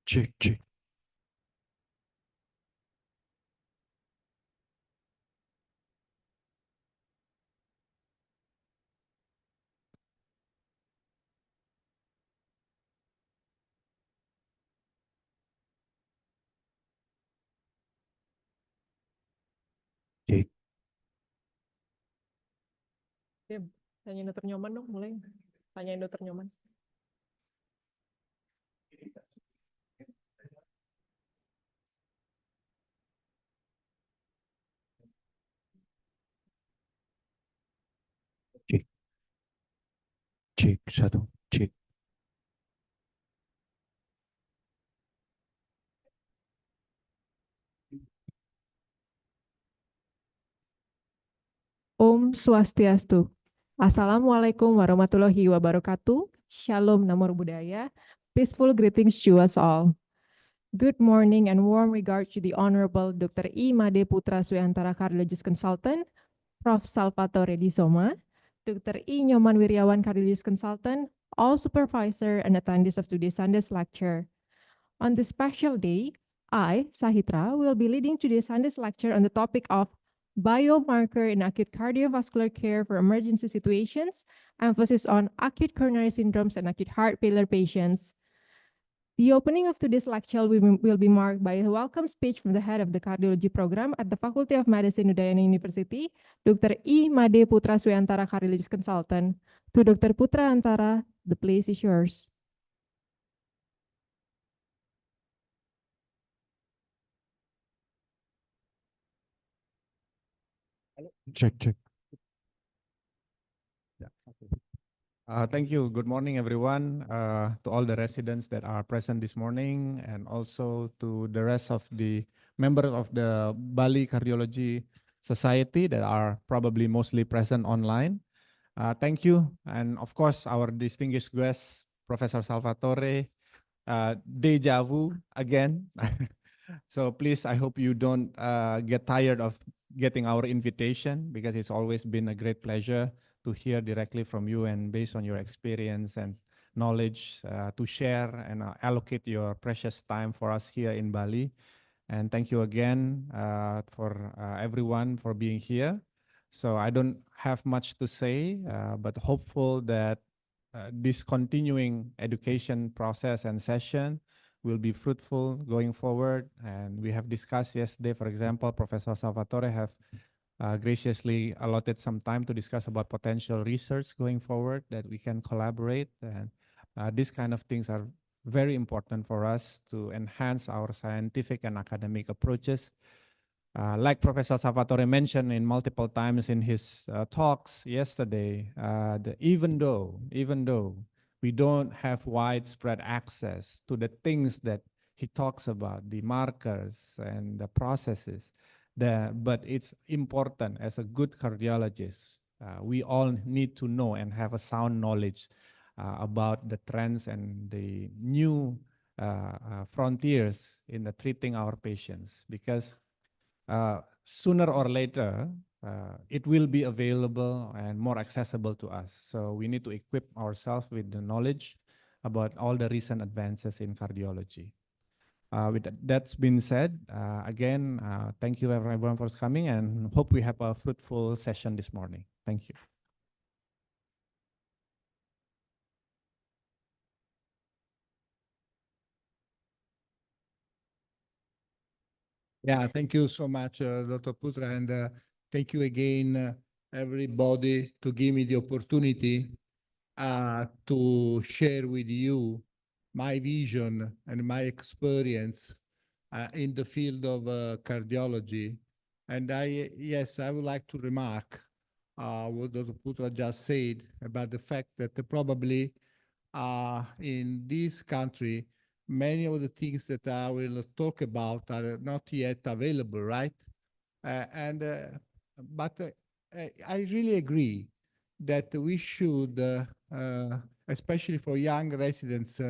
Check, check. Cek. Ya, tanyain dokter Nyoman dong, mulai. Tanyain dokter Nyoman. Cek. Cek, satu. Cek. Om Swastiastu. Assalamualaikum warahmatullahi wabarakatuh. Shalom Namo Buddhaya. Peaceful greetings to us all. Good morning and warm regards to the Honorable Dr. I. Made Putra Suyantara Cardiologist Consultant, Prof. Salvatore di Somma, Dr. I. Nyoman Wiryawan Cardiologist Consultant, all supervisor and attendees of today's Sunday's lecture. On this special day, I, Sahitra, will be leading today's Sunday's lecture on the topic of biomarker in acute cardiovascular care for emergency situations, emphasis on acute coronary syndromes and acute heart failure patients. The opening of today's lecture will be marked by a welcome speech from the head of the cardiology program at the Faculty of Medicine, Udayana University, Dr. I. Made Putra Suyantara Cardiologist Consultant. To Dr. Putra Antara, the place is yours. Check, check. Yeah. Okay. Thank you. Good morning, everyone. To all the residents that are present this morning, and also to the rest of the members of the Bali Cardiology Society that are probably mostly present online. Thank you. And of course, our distinguished guest, Professor Salvatore, deja vu again. So please, I hope you don't get tired of getting our invitation, because it's always been a great pleasure to hear directly from you and based on your experience and knowledge to share and allocate your precious time for us here in Bali. And thank you again for everyone for being here. So I don't have much to say, but hopeful that this continuing education process and session will be fruitful going forward. And we have discussed yesterday, for example, Professor Salvatore have graciously allotted some time to discuss about potential research going forward that we can collaborate. And these kind of things are very important for us to enhance our scientific and academic approaches. Like Professor Salvatore mentioned in multiple times in his talks yesterday, even though we don't have widespread access to the things that he talks about, the markers and the processes, but it's important as a good cardiologist. We all need to know and have a sound knowledge about the trends and the new frontiers in the treating our patients, because sooner or later, it will be available and more accessible to us. So we need to equip ourselves with the knowledge about all the recent advances in cardiology. With that's been said, again, thank you everyone for coming, and hope we have a fruitful session this morning. Thank you. Yeah, thank you so much, Dr. Putra, and thank you again, everybody, to give me the opportunity to share with you my vision and my experience in the field of cardiology. And yes, I would like to remark what Dr. Putra just said about the fact that probably in this country, many of the things that I will talk about are not yet available, right? But I really agree that we should, especially for young residents,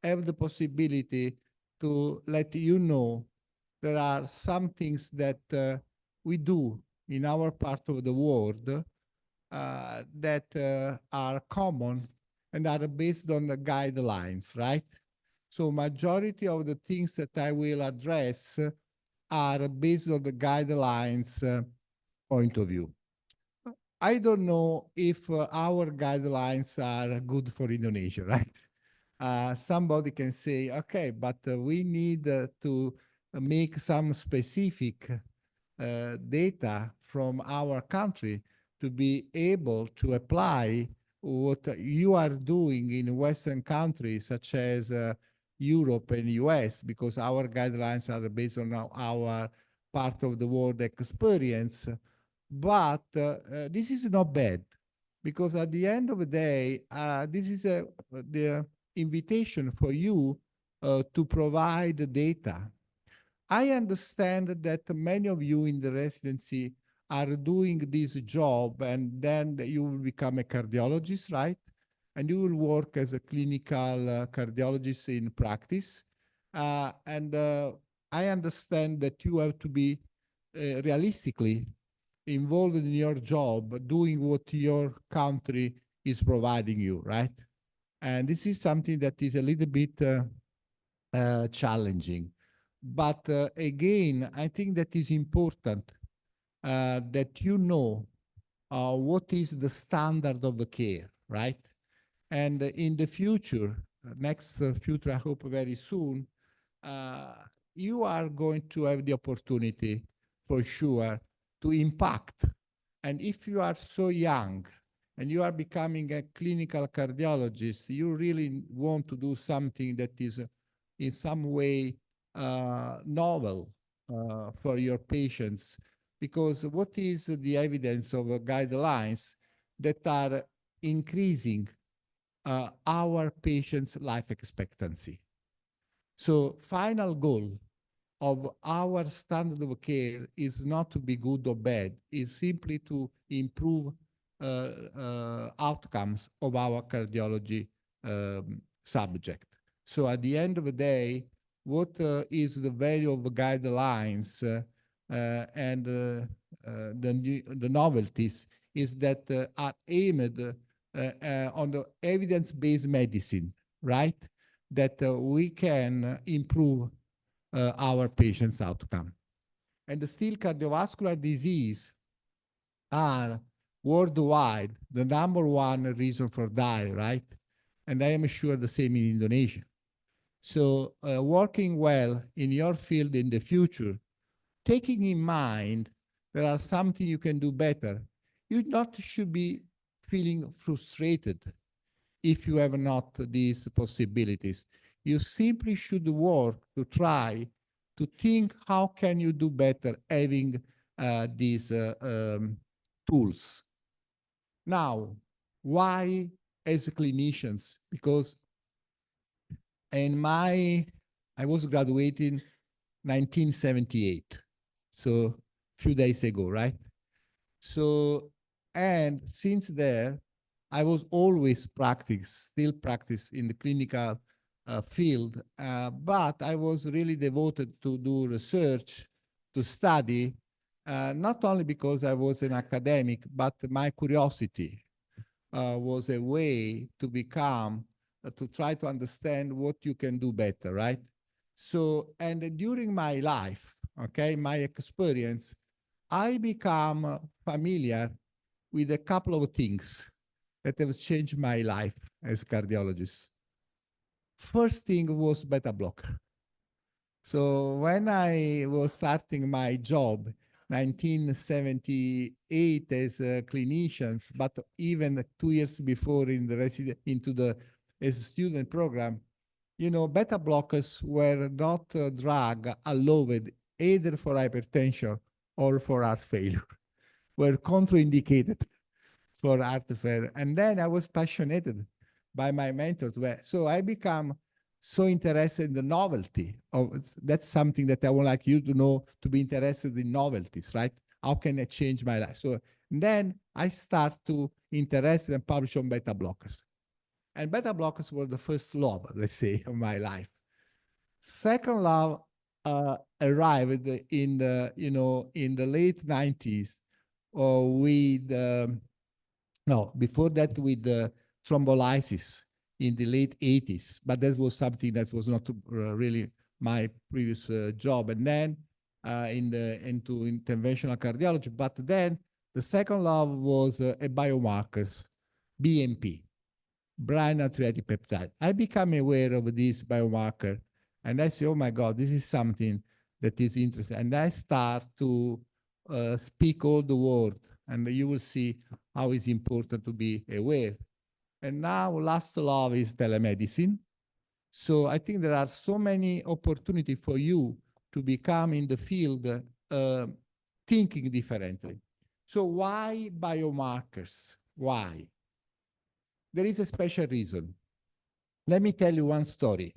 have the possibility to let you know there are some things that we do in our part of the world that are common and are based on the guidelines, right? So majority of the things that I will address are based on the guidelines point of view. I don't know if our guidelines are good for Indonesia, right? Somebody can say, okay, but we need to make some specific data from our country to be able to apply what you are doing in Western countries such as Europe and US, because our guidelines are based on our part of the world experience. But this is not bad, because at the end of the day, this is the invitation for you to provide the data. I understand that many of you in the residency are doing this job, and then you will become a cardiologist, right? And you will work as a clinical cardiologist in practice. And I understand that you have to be realistically involved in your job, doing what your country is providing you, right? And this is something that is a little bit challenging. But again, I think that is important that you know what is the standard of the care, right? And in the future, next future, I hope very soon, you are going to have the opportunity for sure to impact. And if you are so young and you are becoming a clinical cardiologist, you really want to do something that is in some way novel for your patients. Because what is the evidence of guidelines that are increasing our patients' life expectancy? So final goal of our standard of care is not to be good or bad, is simply to improve outcomes of our cardiology subject. So at the end of the day, what is the value of the guidelines and the novelties is that are aimed on the evidence-based medicine, right? That we can improve our patients' outcome. And still cardiovascular disease are worldwide the #1 reason for die, right? And I am sure the same in Indonesia. So working well in your field in the future, taking in mind there are something you can do better, you not should be feeling frustrated if you have not these possibilities. You simply should work to try to think how can you do better having these tools. Now, why as clinicians? Because I was graduating 1978, so a few days ago, right? So, and since there, I was always still practice in the clinical field, but I was really devoted to do research, to study, not only because I was an academic, but my curiosity was a way to become, to try to understand what you can do better, right? So, and during my life, okay, my experience, I become familiar with a couple of things that have changed my life as a cardiologist. First thing was beta blocker. So when I was starting my job, 1978 as a clinician, but even 2 years before in the as a student program, you know, beta blockers were not a drug allowed either for hypertension or for heart failure, were contraindicated for heart failure. And then I was passionate by my mentors. So I become so interested in the novelty of that's something that I would like you to know, to be interested in novelties, right? How can I change my life? So then I start to interest and publish on beta blockers. And beta blockers were the first love, let's say, of my life. Second love arrived in the, in the late 90s with, no, before that with thrombolysis in the late 80s, but that was something that was not really my previous job. And then into interventional cardiology. But then the second love was a biomarkers, BMP, blind natriuretic peptide. I became aware of this biomarker, and I say, oh my God, this is something that is interesting. And I start to speak all the word, and you will see how it's important to be aware. And now last love is telemedicine. So I think there are so many opportunities for you to become in the field thinking differently. So why biomarkers? Why? There is a special reason. Let me tell you one story.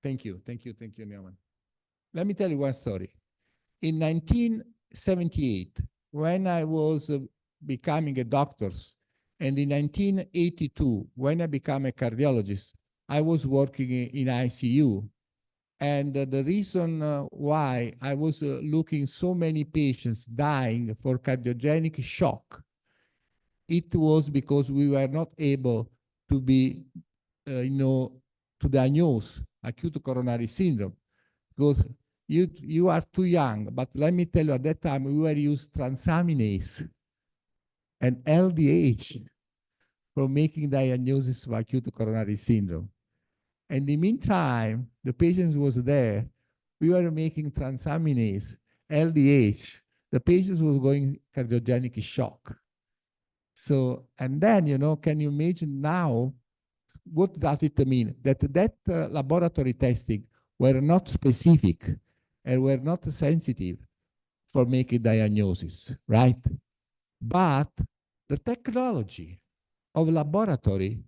Thank you, Newman. Let me tell you one story. In 1978, when I was becoming a doctor, and in 1982, when I became a cardiologist, I was working in ICU. And the reason why I was looking so many patients dying for cardiogenic shock, it was because we were not able to be, to diagnose acute coronary syndrome. Because you are too young, but let me tell you, at that time, we were using transaminase and LDH for making diagnosis of acute coronary syndrome. And in the meantime, the patient was there. We were making transaminase, LDH. The patient was going cardiogenic shock. So, and then, can you imagine now, what does it mean? That laboratory testing were not specific and were not sensitive for making diagnosis, right? But the technology of laboratory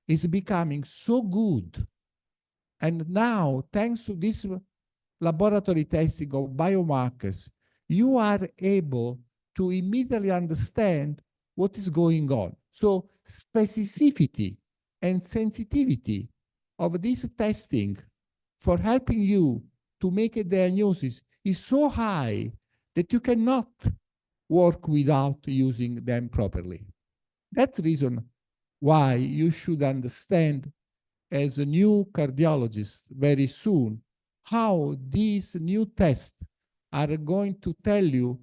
is becoming so good. And now, thanks to this laboratory testing of biomarkers, you are able to immediately understand what is going on. So specificity and sensitivity of this testing for helping you to make a diagnosis is so high that you cannot work without using them properly. That's the reason why you should understand as a new cardiologist very soon how these new tests are going to tell you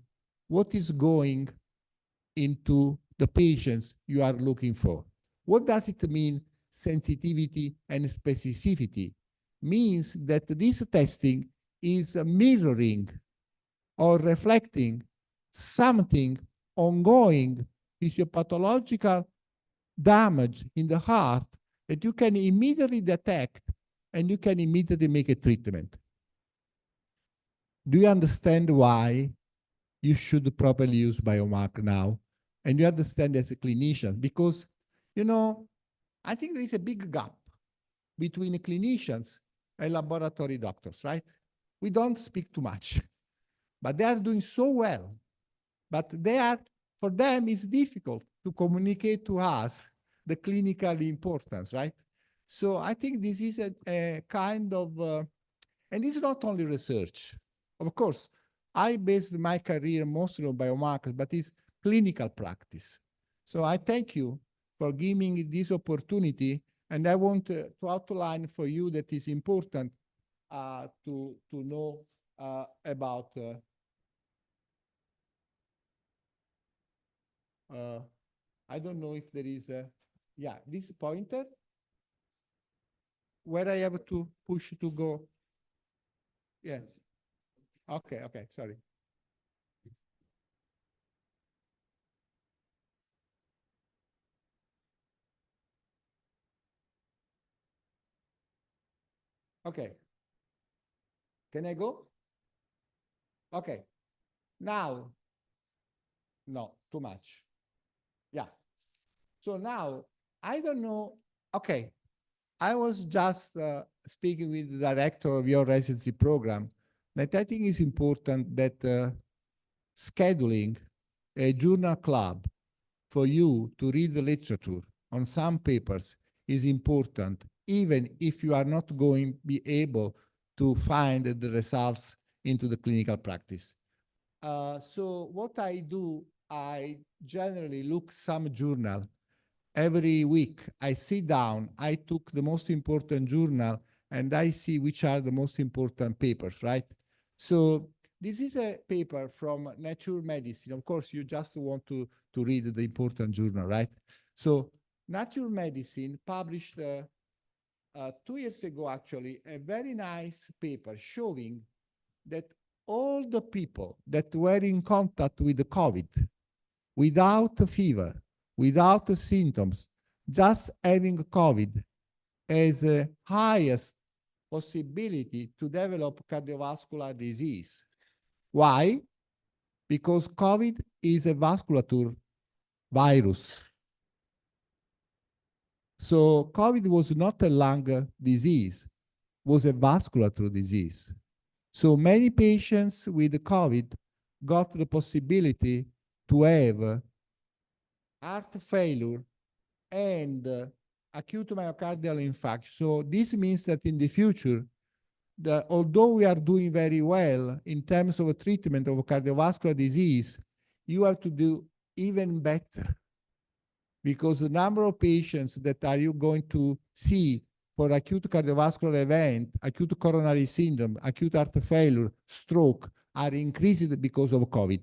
what is going into the patients you are looking for. What does it mean, sensitivity and specificity? Means that this testing is mirroring or reflecting something ongoing physiopathological damage in the heart that you can immediately detect and you can immediately make a treatment. Do you understand why you should properly use biomarker now? And you understand as a clinician, because, I think there is a big gap between clinicians and laboratory doctors, right? We don't speak too much, but they are doing so well. But for them, it's difficult to communicate to us the clinical importance, right? So I think this is a kind of, and it's not only research. Of course, I based my career mostly on biomarkers, but it's clinical practice. So I thank you for giving me this opportunity, and I want to outline for you that it's important to know about I don't know if there is this pointer where I have to push to go. Yeah. Okay, sorry. Okay. Can I go? Okay. Now, no, too much. Yeah. So now, I don't know. Okay. I was just speaking with the director of your residency program, that I think it's important that scheduling a journal club for you to read the literature on some papers is important, even if you are not going to be able to find the results into the clinical practice. So what I do, I generally look some journal, every week I sit down, I took the most important journal and I see which are the most important papers, right? So this is a paper from Nature Medicine. Of course, you just want to read the important journal, right? So Nature Medicine published 2 years ago, actually, a very nice paper showing that all the people that were in contact with the COVID, without fever, without symptoms, just having COVID, has the highest possibility to develop cardiovascular disease. Why? Because COVID is a vasculature virus. So COVID was not a lung disease, was a vasculature disease. So many patients with COVID got the possibility to have heart failure and acute myocardial infarction. So this means that in the future, although we are doing very well in terms of treatment of cardiovascular disease, you have to do even better, because the number of patients that are you going to see for acute cardiovascular event, acute coronary syndrome, acute heart failure, stroke, are increased because of COVID.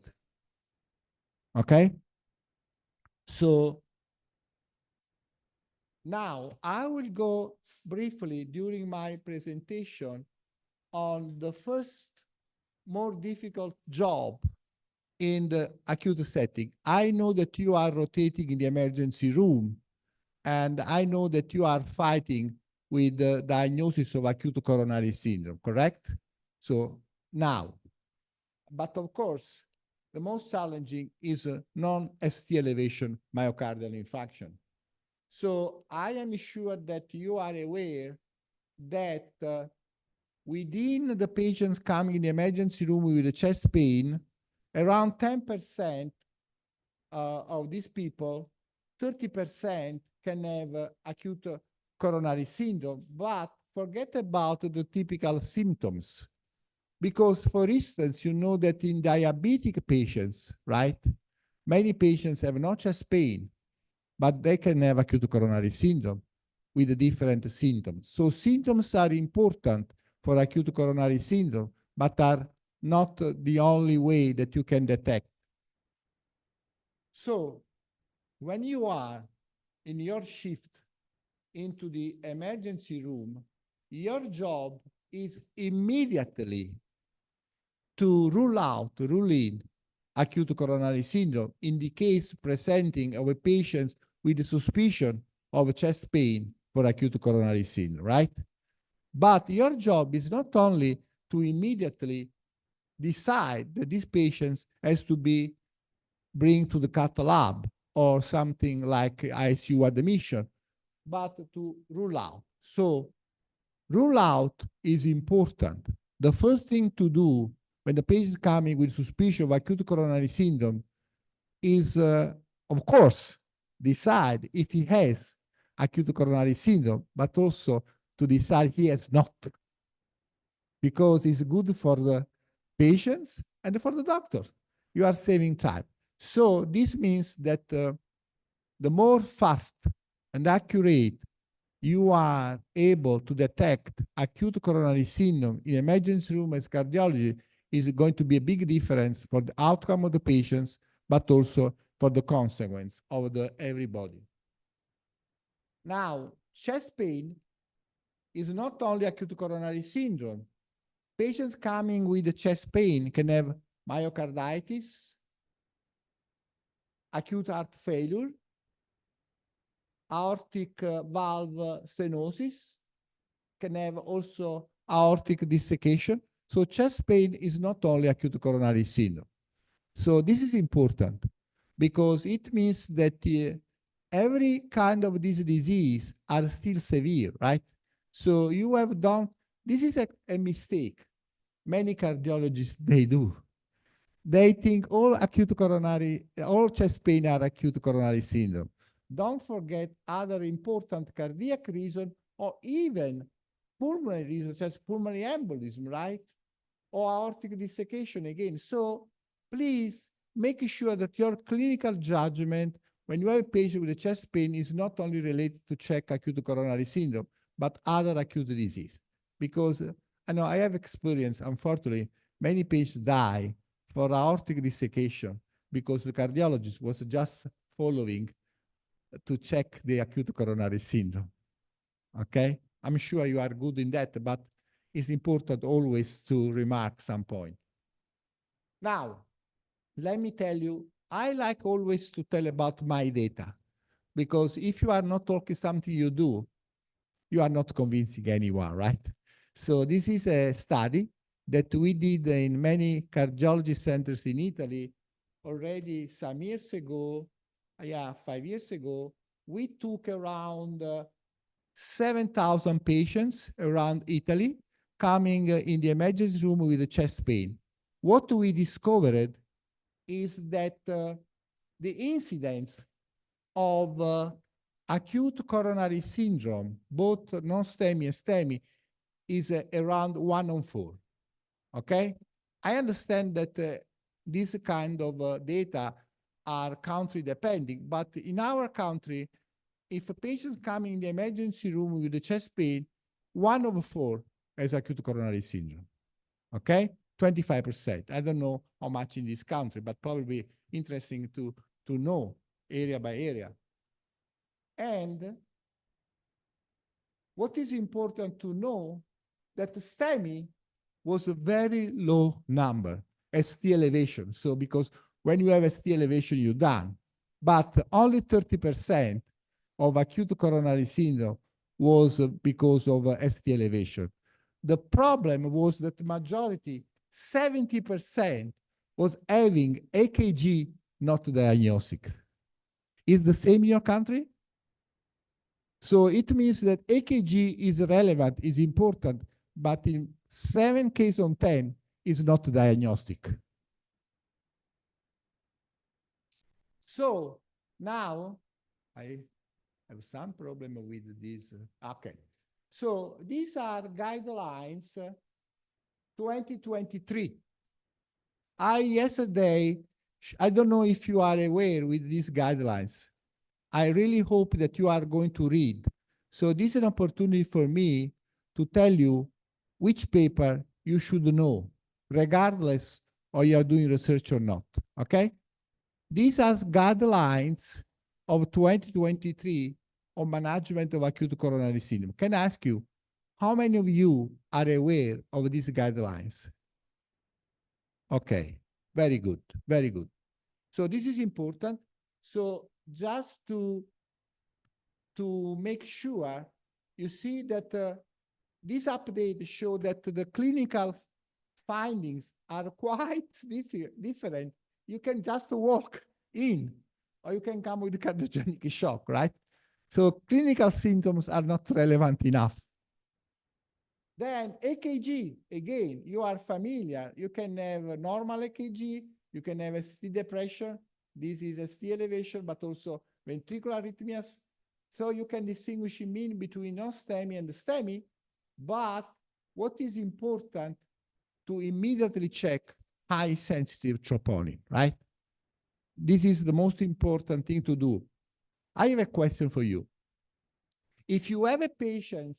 Okay? So now I will go briefly during my presentation on the first more difficult job in the acute setting. I know that you are rotating in the emergency room, and I know that you are fighting with the diagnosis of acute coronary syndrome, correct? So now, but of course, the most challenging is a non-ST elevation myocardial infarction. So I am sure that you are aware that within the patients coming in the emergency room with a chest pain, around 10% of these people, 30% can have acute coronary syndrome, but forget about the typical symptoms. Because, for instance, you know that in diabetic patients, right, many patients have not chest pain, but they can have acute coronary syndrome with different symptoms. So symptoms are important for acute coronary syndrome, but are not the only way that you can detect. So when you are in your shift into the emergency room, your job is immediately to rule in acute coronary syndrome in the case presenting of a patient with a suspicion of chest pain for acute coronary syndrome, right? But your job is not only to immediately decide that this patient has to be bring to the cath lab or something like ICU admission, but to rule out. So rule out is important. The first thing to do when the patient is coming with suspicion of acute coronary syndrome is, of course, decide if he has acute coronary syndrome, but also to decide he has not, because it's good for the patients and for the doctor. You are saving time. So this means that the more fast and accurate you are able to detect acute coronary syndrome in emergency room as cardiology is going to be a big difference for the outcome of the patients, but also for the consequence of everybody. Now, chest pain is not only acute coronary syndrome. Patients coming with the chest pain can have myocarditis, acute heart failure, aortic valve stenosis, can have also aortic dissection. So chest pain is not only acute coronary syndrome. So this is important because it means that every kind of this disease are still severe, right? So you have done, this is a mistake many cardiologists, they do. They think all chest pain are acute coronary syndrome. Don't forget other important cardiac reasons or even pulmonary reasons, such as pulmonary embolism, right? Or aortic dissection again. So please make sure that your clinical judgment when you have a patient with a chest pain, it's not only related to check acute coronary syndrome, but other acute disease. Because I know I have experience, unfortunately, many patients die for aortic dissection because the cardiologist was just following to check the acute coronary syndrome. Okay? I'm sure you are good in that, but it's important always to remark some point. Now, let me tell you, I like always to tell about my data, because if you are not talking something you do, you are not convincing anyone, right? So this is a study that we did in many cardiology centers in Italy already some years ago. 5 years ago. We took around 7,000 patients around Italy coming in the emergency room with a chest pain. What we discovered is that the incidence of acute coronary syndrome, both non-STEMI and STEMI, is around 1 on 4. Okay? I understand that this kind of data are country depending, but in our country, if a patient coming in the emergency room with a chest pain, 1 over 4 has acute coronary syndrome. Okay? 25%. I don't know how much in this country, but probably interesting to know area by area. And what is important to know that the STEMI was a very low number, ST elevation. So because when you have ST elevation, you're done. But only 30% of acute coronary syndrome was because of ST elevation. The problem was that the majority, 70%, was having AKG not diagnostic. Is the same in your country? So it means that AKG is relevant, is important, but in 7 cases on 10 is not diagnostic. So now I have some problem with this. Okay. So these are guidelines 2023. Yesterday, I don't know if you are aware with these guidelines. I really hope that you are going to read. So this is an opportunity for me to tell you which paper you should know, regardless of you are doing research or not, okay? These are guidelines of 2023 on management of acute coronary syndrome. Can I ask you, how many of you are aware of these guidelines? Okay, very good, very good. So this is important. So just to make sure, you see that this update show that the clinical findings are quite different. You can just walk in, or you can come with cardiogenic shock, right? So clinical symptoms are not relevant enough. Then AKG, again, you are familiar. You can have a normal AKG, you can have a ST depression. This is a ST elevation, but also ventricular arrhythmias. So you can distinguish in between non-STEMI and the STEMI. But what is important to immediately check high sensitive troponin, right? This is the most important thing to do. I have a question for you. If you have a patient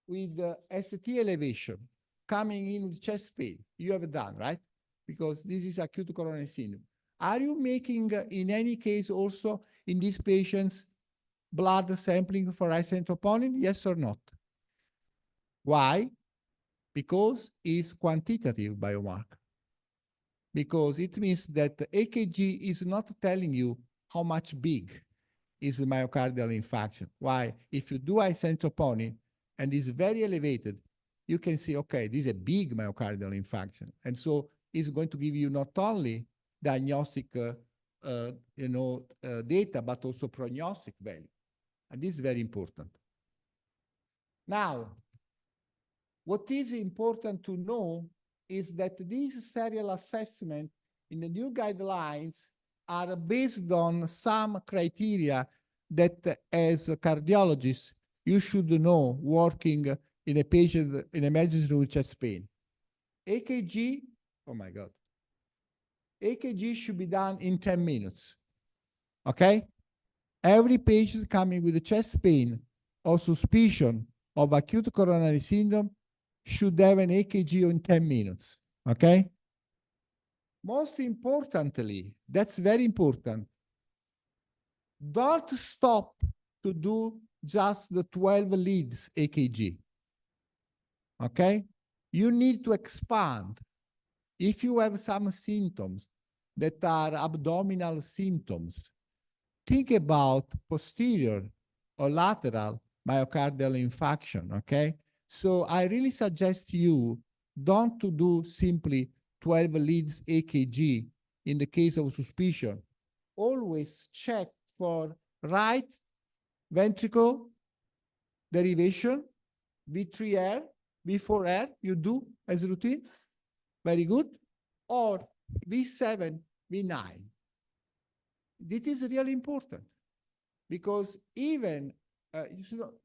with ST elevation coming in with chest pain, you have done, right? Because this is acute coronary syndrome. Are you making, in any case also in these patients, blood sampling for high sensitive troponin? Yes or not? Why? Because it's quantitative biomarker. Because it means that the AKG is not telling you how much big is the myocardial infarction. Why? If you do high sensitive troponin and it's very elevated, you can see, okay, this is a big myocardial infarction. And so it's going to give you not only diagnostic data, but also prognostic value. And this is very important. Now, what is important to know is that these serial assessment in the new guidelines are based on some criteria that as a cardiologist, you should know working in a patient in emergency room with chest pain. AKG, oh my God. AKG should be done in 10 minutes, okay? Every patient coming with a chest pain or suspicion of acute coronary syndrome should have an EKG in 10 minutes, okay? Most importantly, that's very important, don't stop to do just the 12 leads EKG, okay? You need to expand. If you have some symptoms that are abdominal symptoms, think about posterior or lateral myocardial infarction, okay? So I really suggest you don't to do simply 12 leads EKG in the case of suspicion. Always check for right ventricle derivation, V3R, V4R, you do as routine, very good, or V7, V9. This is really important because even,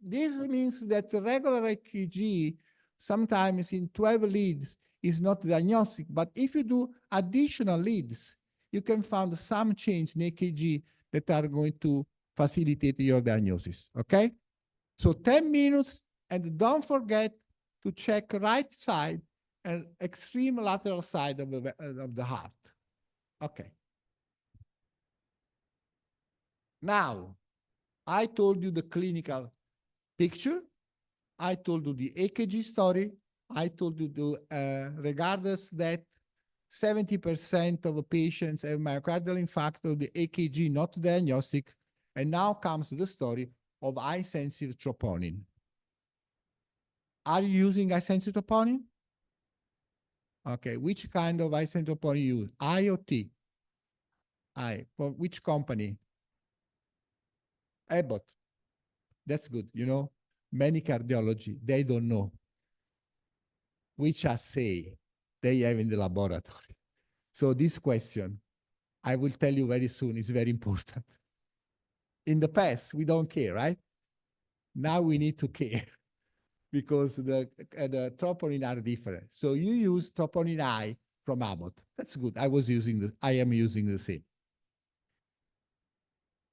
this means that the regular EKG sometimes in 12 leads is not diagnostic, but if you do additional leads, you can find some change in EKG that are going to facilitate your diagnosis, okay? So 10 minutes, and don't forget to check right side and extreme lateral side of the heart. Okay. Now, I told you the clinical picture. I told you the EKG story. I told you regardless that 70% of patients have myocardial infarction, the EKG not diagnostic. And now comes the story of high-sensitive troponin. Are you using high-sensitive troponin? Okay, which kind of high-sensitive troponin you use? IoT. For which company? Abbott. That's good. You know, many cardiology, they don't know which assay they have in the laboratory. So this question, I will tell you very soon, is very important. In the past, we don't care, right? Now we need to care because the troponin are different. So you use troponin I from Abbott. That's good. I am using the same.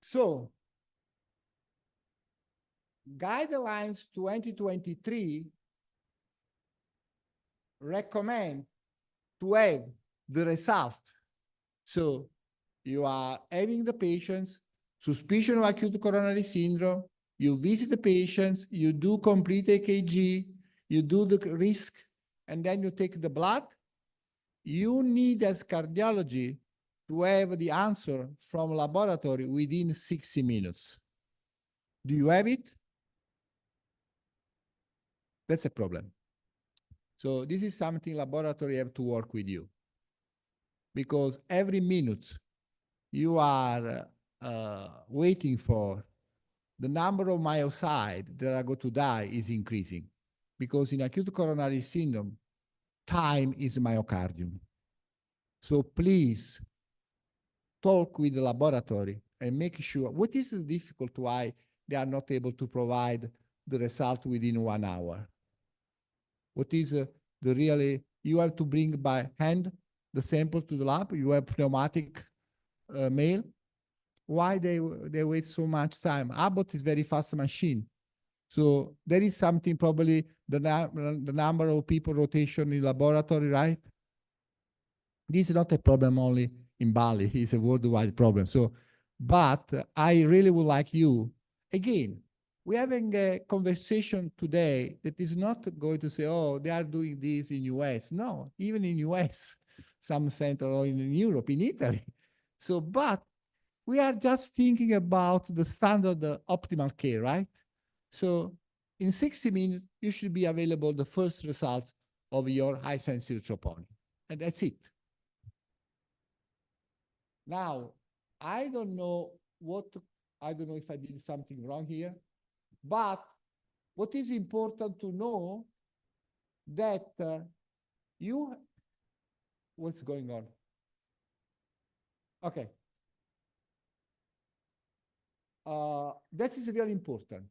So guidelines 2023 recommend to have the result. So you are having the patients, suspicion of acute coronary syndrome, you visit the patients, you do complete EKG, you do the risk, and then you take the blood. You need, as cardiology, to have the answer from laboratory within 60 minutes. Do you have it? That's a problem. So this is something laboratory have to work with you. Because every minute you are waiting for, the number of myocytes that are going to die is increasing. Because in acute coronary syndrome, time is myocardium. So please talk with the laboratory and make sure. What is the difficult why they are not able to provide the result within 1 hour? What is the really, you have to bring by hand the sample to the lab, you have pneumatic mail. Why they wait so much time? Abbott is very fast machine. So there is something, probably the number of people rotation in laboratory, right? This is not a problem only in Bali, it's a worldwide problem. So, but I really would like you, again, we're having a conversation today that is not going to say, oh, they are doing this in US. No, even in US, some center, or in Europe, in Italy. So, but we are just thinking about the standard optimal care, right? So in 60 minutes, you should be available the first result of your high sensitive troponin. And that's it. Now, I don't know if I did something wrong here, but what is important to know that what's going on? Okay. That is really important.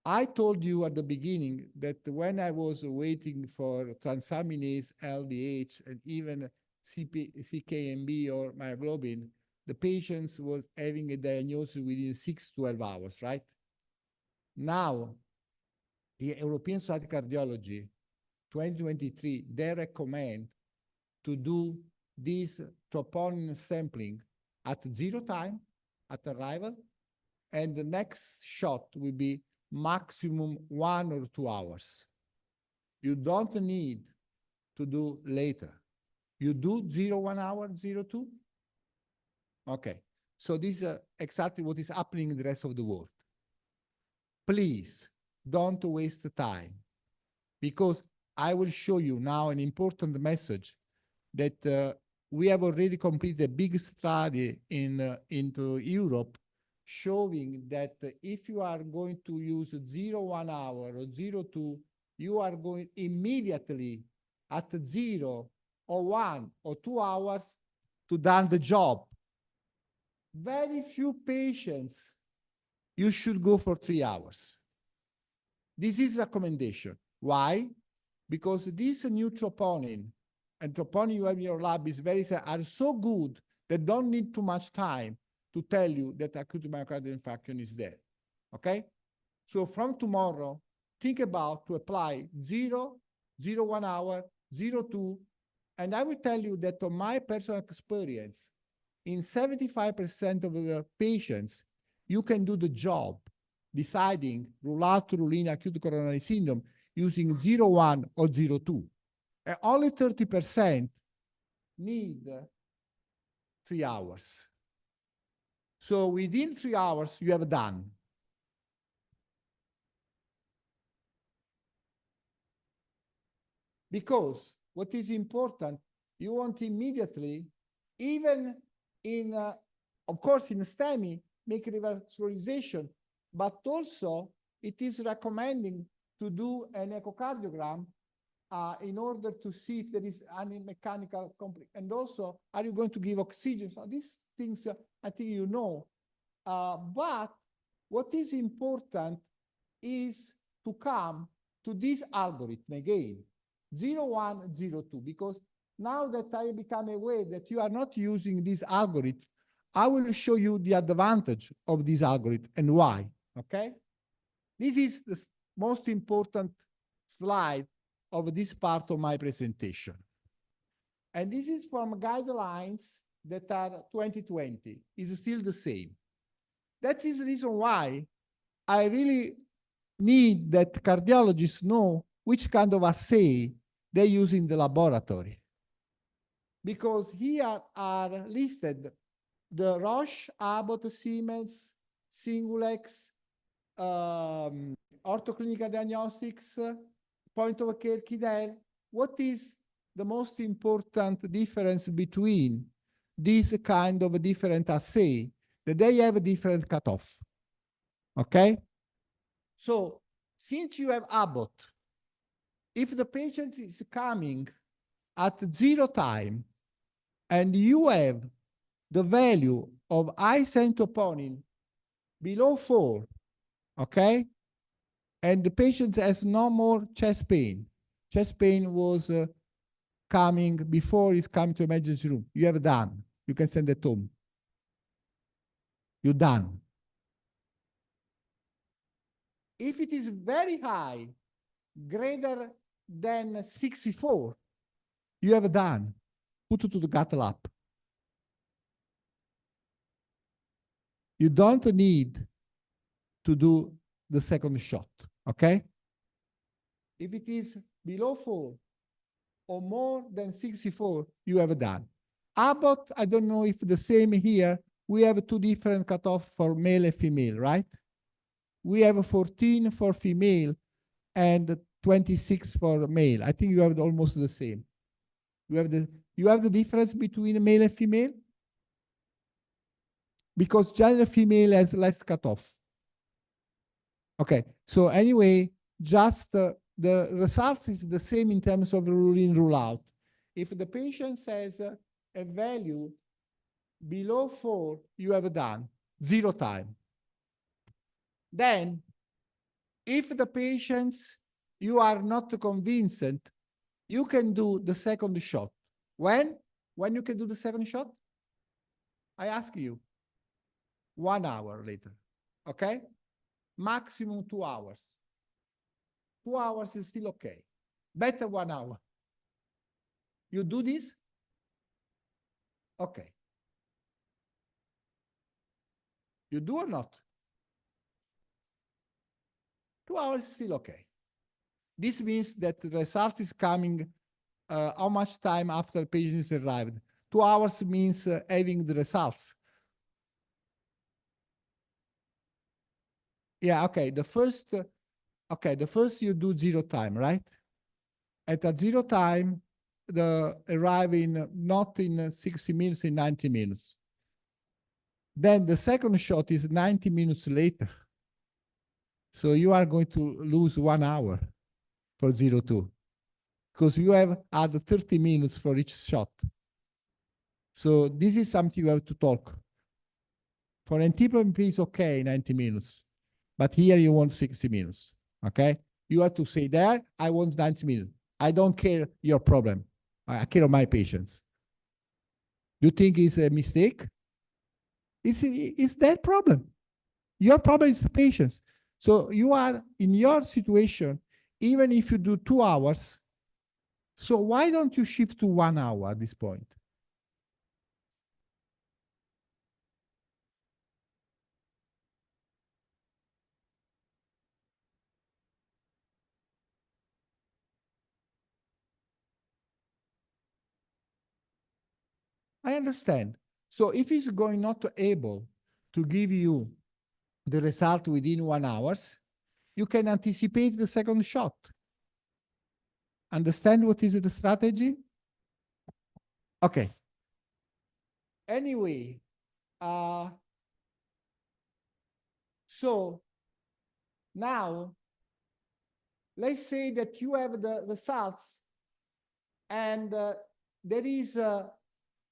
I told you at the beginning that when I was waiting for transaminase, LDH, and even CKMB or myoglobin, the patients was having a diagnosis within 6 to 12 hours, right? Now, the European Society of Cardiology, 2023, they recommend to do this troponin sampling at 0 time, at arrival, and the next shot will be maximum 1 or 2 hours. You don't need to do later. You do 1 hour, 2? Okay, so this is exactly what is happening in the rest of the world. Please don't waste the time, because I will show you now an important message that we have already completed a big study into Europe showing that if you are going to use 1 hour or 2, you are going immediately at 0 or 1 or 2 hours to done the job. Very few patients, you should go for 3 hours. This is recommendation. Why? Because this new troponin and troponin you have in your lab is are so good that don't need too much time to tell you that acute myocardial infarction is there. Okay? So from tomorrow, think about to apply 0, 1 hour, 2, and I will tell you that on my personal experience, in 75% of the patients, you can do the job deciding rule out, rule in acute coronary syndrome using 1 or 2. And only 30% need 3 hours. So within 3 hours, you have done. Because what is important, you want immediately, even in, of course, in STEMI, make revascularization, but also it is recommending to do an echocardiogram in order to see if there is any mechanical conflict. And also, are you going to give oxygen? So these things, I think you know. But what is important is to come to this algorithm again, 1, 2, because now that I become aware that you are not using this algorithm, I will show you the advantage of this algorithm and why, okay? This is the most important slide of this part of my presentation. And this is from guidelines that are 2020, is still the same. That is the reason why I really need that cardiologists know which kind of assay they use in the laboratory. Because here are listed the Roche, Abbott, Siemens, Singulex, Orthoclinical Diagnostics, Point of Care, Kidel. What is the most important difference between these kind of different assay? That they have a different cutoff, okay? So since you have Abbott, if the patient is coming at 0 time and you have the value of isentroponin below 4, okay? And the patient has no more chest pain. Chest pain was coming before he's coming to emergency room. You have done. You can send it home. You're done. If it is very high, greater than 64, you have done. Put it to the gut lab. You don't need to do the second shot, okay? If it is below 4 or more than 64, you have done. Abbott, I don't know if the same here. We have 2 different cutoffs for male and female, right? We have 14 for female and 26 for male. I think you have almost the same. You have the difference between male and female? Because gender female has less cutoff. Okay, so anyway, just the results is the same in terms of rule in, rule out. If the patient says a value below 4, you have done 0 time. Then, if the patients, you are not convinced, you can do the second shot. When? When you can do the second shot? I ask you, 1 hour later, okay? Maximum 2 hours. 2 hours is still okay. Better 1 hour. You do this? Okay. You do or not? 2 hours is still okay. This means that the result is coming how much time after the patient is arrived. 2 hours means having the results. Yeah, okay. The first you do 0 time, right? At a 0 time, the arriving not in 60 minutes, in 90 minutes. Then the second shot is 90 minutes later. So you are going to lose 1 hour for 0-2 because you have had 30 minutes for each shot. So this is something you have to talk. For NT-proBNP is okay, 90 minutes. But here you want 60 minutes, okay? You have to say there, I want 90 minutes. I don't care your problem. I care of my patients. You think it's a mistake? It's their problem. Your problem is the patients. So you are in your situation, even if you do 2 hours, so why don't you shift to 1 hour at this point? I understand. So if he's going not to able to give you the result within 1 hour, you can anticipate the second shot. Understand what is the strategy? Okay. Anyway, so now let's say that you have the results and there is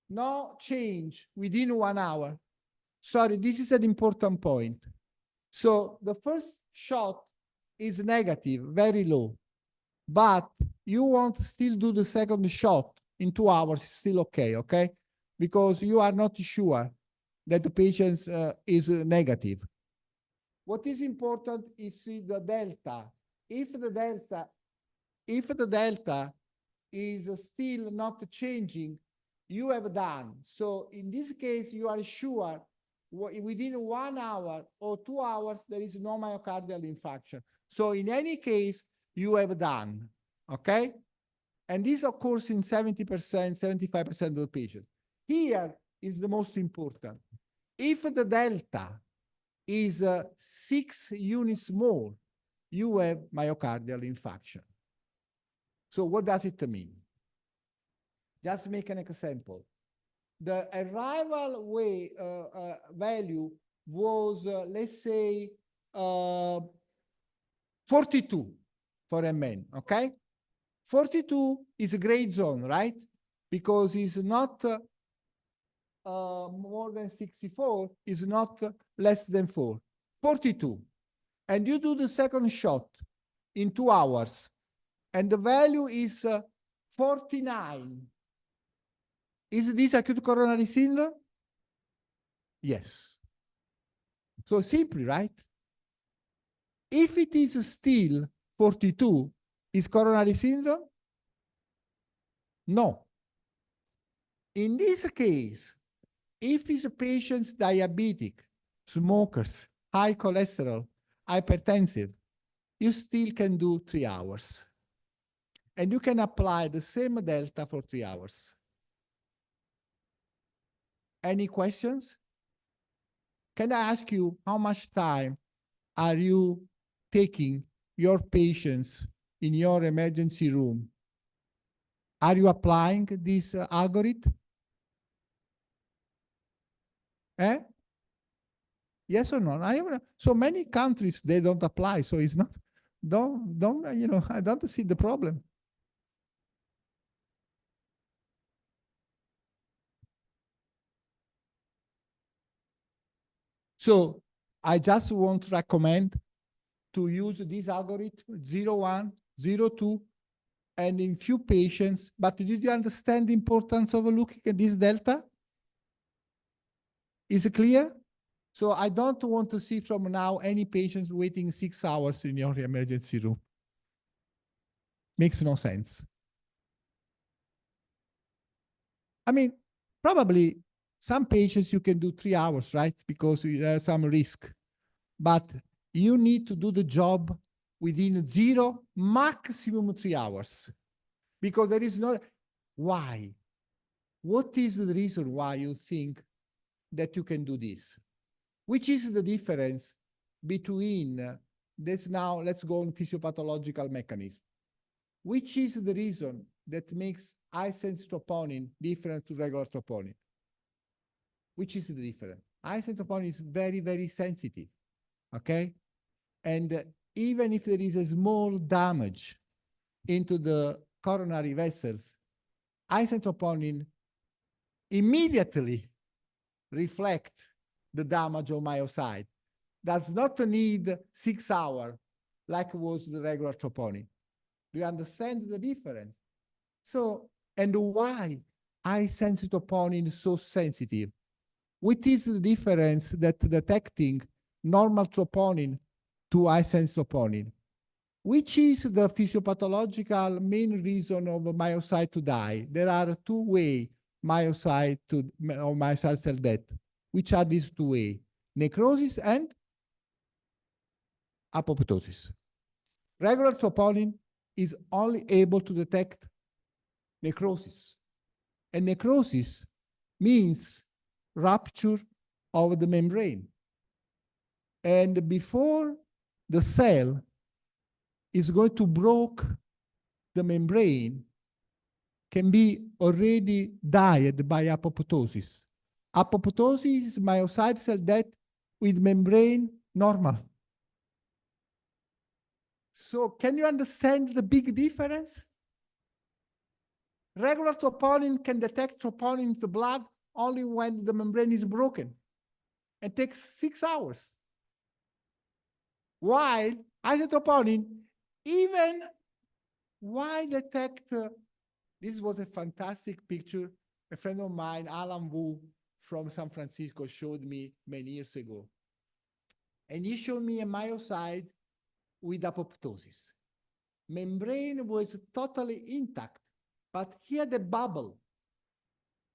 no change within 1 hour. Sorry, this is an important point. So the first shot is negative, very low, but you want to still do the second shot in 2 hours, still okay, okay? Because you are not sure that the patient is negative. What is important is the delta. If the delta is still not changing, you have done. So in this case, you are sure within 1 hour or 2 hours, there is no myocardial infarction. So in any case, you have done, okay? And this occurs in 70%, 75% of the patients. Here is the most important. If the delta is 6 units more, you have myocardial infarction. So what does it mean? Just make an example. The arrival value was, let's say, 42 for a man, okay? 42 is a gray zone, right? Because it's not more than 64, is not less than 4. 42. And you do the second shot in 2 hours, and the value is 49. Is this acute coronary syndrome? Yes. So simply, right? If it is still 42, is coronary syndrome? No. In this case, if his patient's diabetic, smokers, high cholesterol, hypertensive, you still can do 3 hours. And you can apply the same delta for 3 hours. Any questions? Can I ask you how much time are you taking your patients in your emergency room? Are you applying this algorithm? Eh? Yes or no? So many countries, they don't apply, so it's not, I don't see the problem. So I just want to recommend to use this algorithm 0-1, 0-2, and in few patients. But did you understand the importance of looking at this delta? Is it clear? So I don't want to see from now any patients waiting 6 hours in your emergency room. Makes no sense. I mean, probably some patients you can do 3 hours, right? Because there's some risk. But you need to do the job within 0, maximum 3 hours. Because there is no, why? What is the reason why you think that you can do this? Which is the difference between, this now, let's go on physiopathological mechanism. Which is the reason that makes high-sensitive troponin different to regular troponin? Which is the difference? High-sensitive troponin is very, very sensitive, okay? And even if there is a small damage into the coronary vessels, high-sensitive troponin immediately reflect the damage of myocyte. Does not need 6 hours like was the regular troponin. Do you understand the difference? So, and why high-sensitive troponin is so sensitive? What is the difference that detecting normal troponin to high-sensitive troponin? Which is the physiopathological main reason of myocyte to die? There are 2 ways myocyte to or myocyte cell death. Which are these 2 ways? Necrosis and apoptosis. Regular troponin is only able to detect necrosis. And necrosis means rupture of the membrane. And before the cell is going to break the membrane, can be already died by apoptosis. Apoptosis is myocyte cell death with membrane normal. So can you understand the big difference? Regular troponin can detect troponin in the blood only when the membrane is broken. It takes 6 hours. While isotroponin, even why detect, this was a fantastic picture. A friend of mine, Alan Wu from San Francisco, showed me many years ago. And he showed me a myocyte with apoptosis. Membrane was totally intact, but he had a bubble.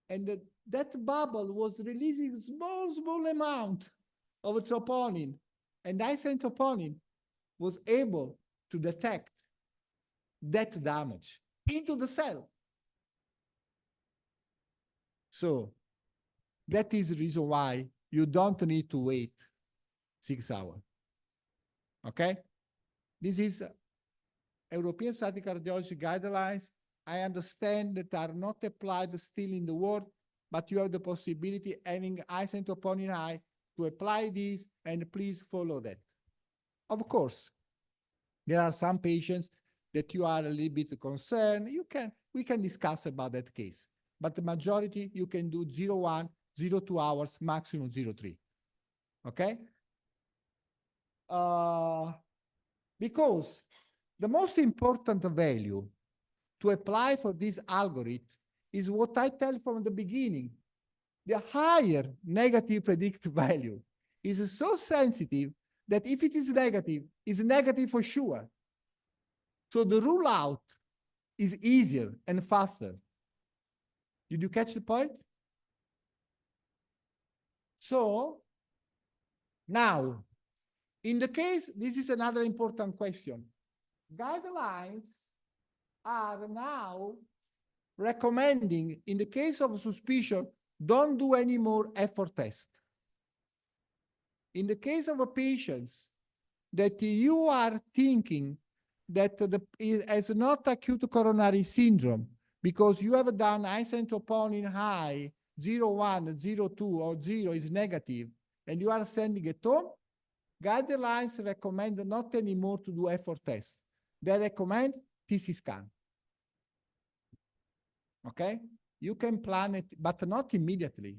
And that bubble was releasing small amount of troponin. And isotroponin was able to detect that damage into the cell. So that is the reason why you don't need to wait 6 hours. Okay? This is European Society of Cardiology guidelines. I understand that are not applied still in the world, but you have the possibility having isotroponin high to apply this, and please follow that. Of course, there are some patients that you are a little bit concerned. We can discuss about that case, but the majority you can do 0.1, 0.2 hours, maximum 0.3. Okay? Because the most important value to apply for this algorithm is what I tell from the beginning. The higher negative predictive value is so sensitive that if it is negative, it's negative for sure. So the rule out is easier and faster. Did you catch the point? So now, in the case, this is another important question. Guidelines are now recommending, in the case of suspicion, don't do any more effort test. In the case of a patient that you are thinking that is not acute coronary syndrome because you have done isotroponin high, 0.1, 0.2, or 0 is negative, and you are sending it home, guidelines recommend not anymore to do effort test. They recommend TC scan. Okay? You can plan it, but not immediately.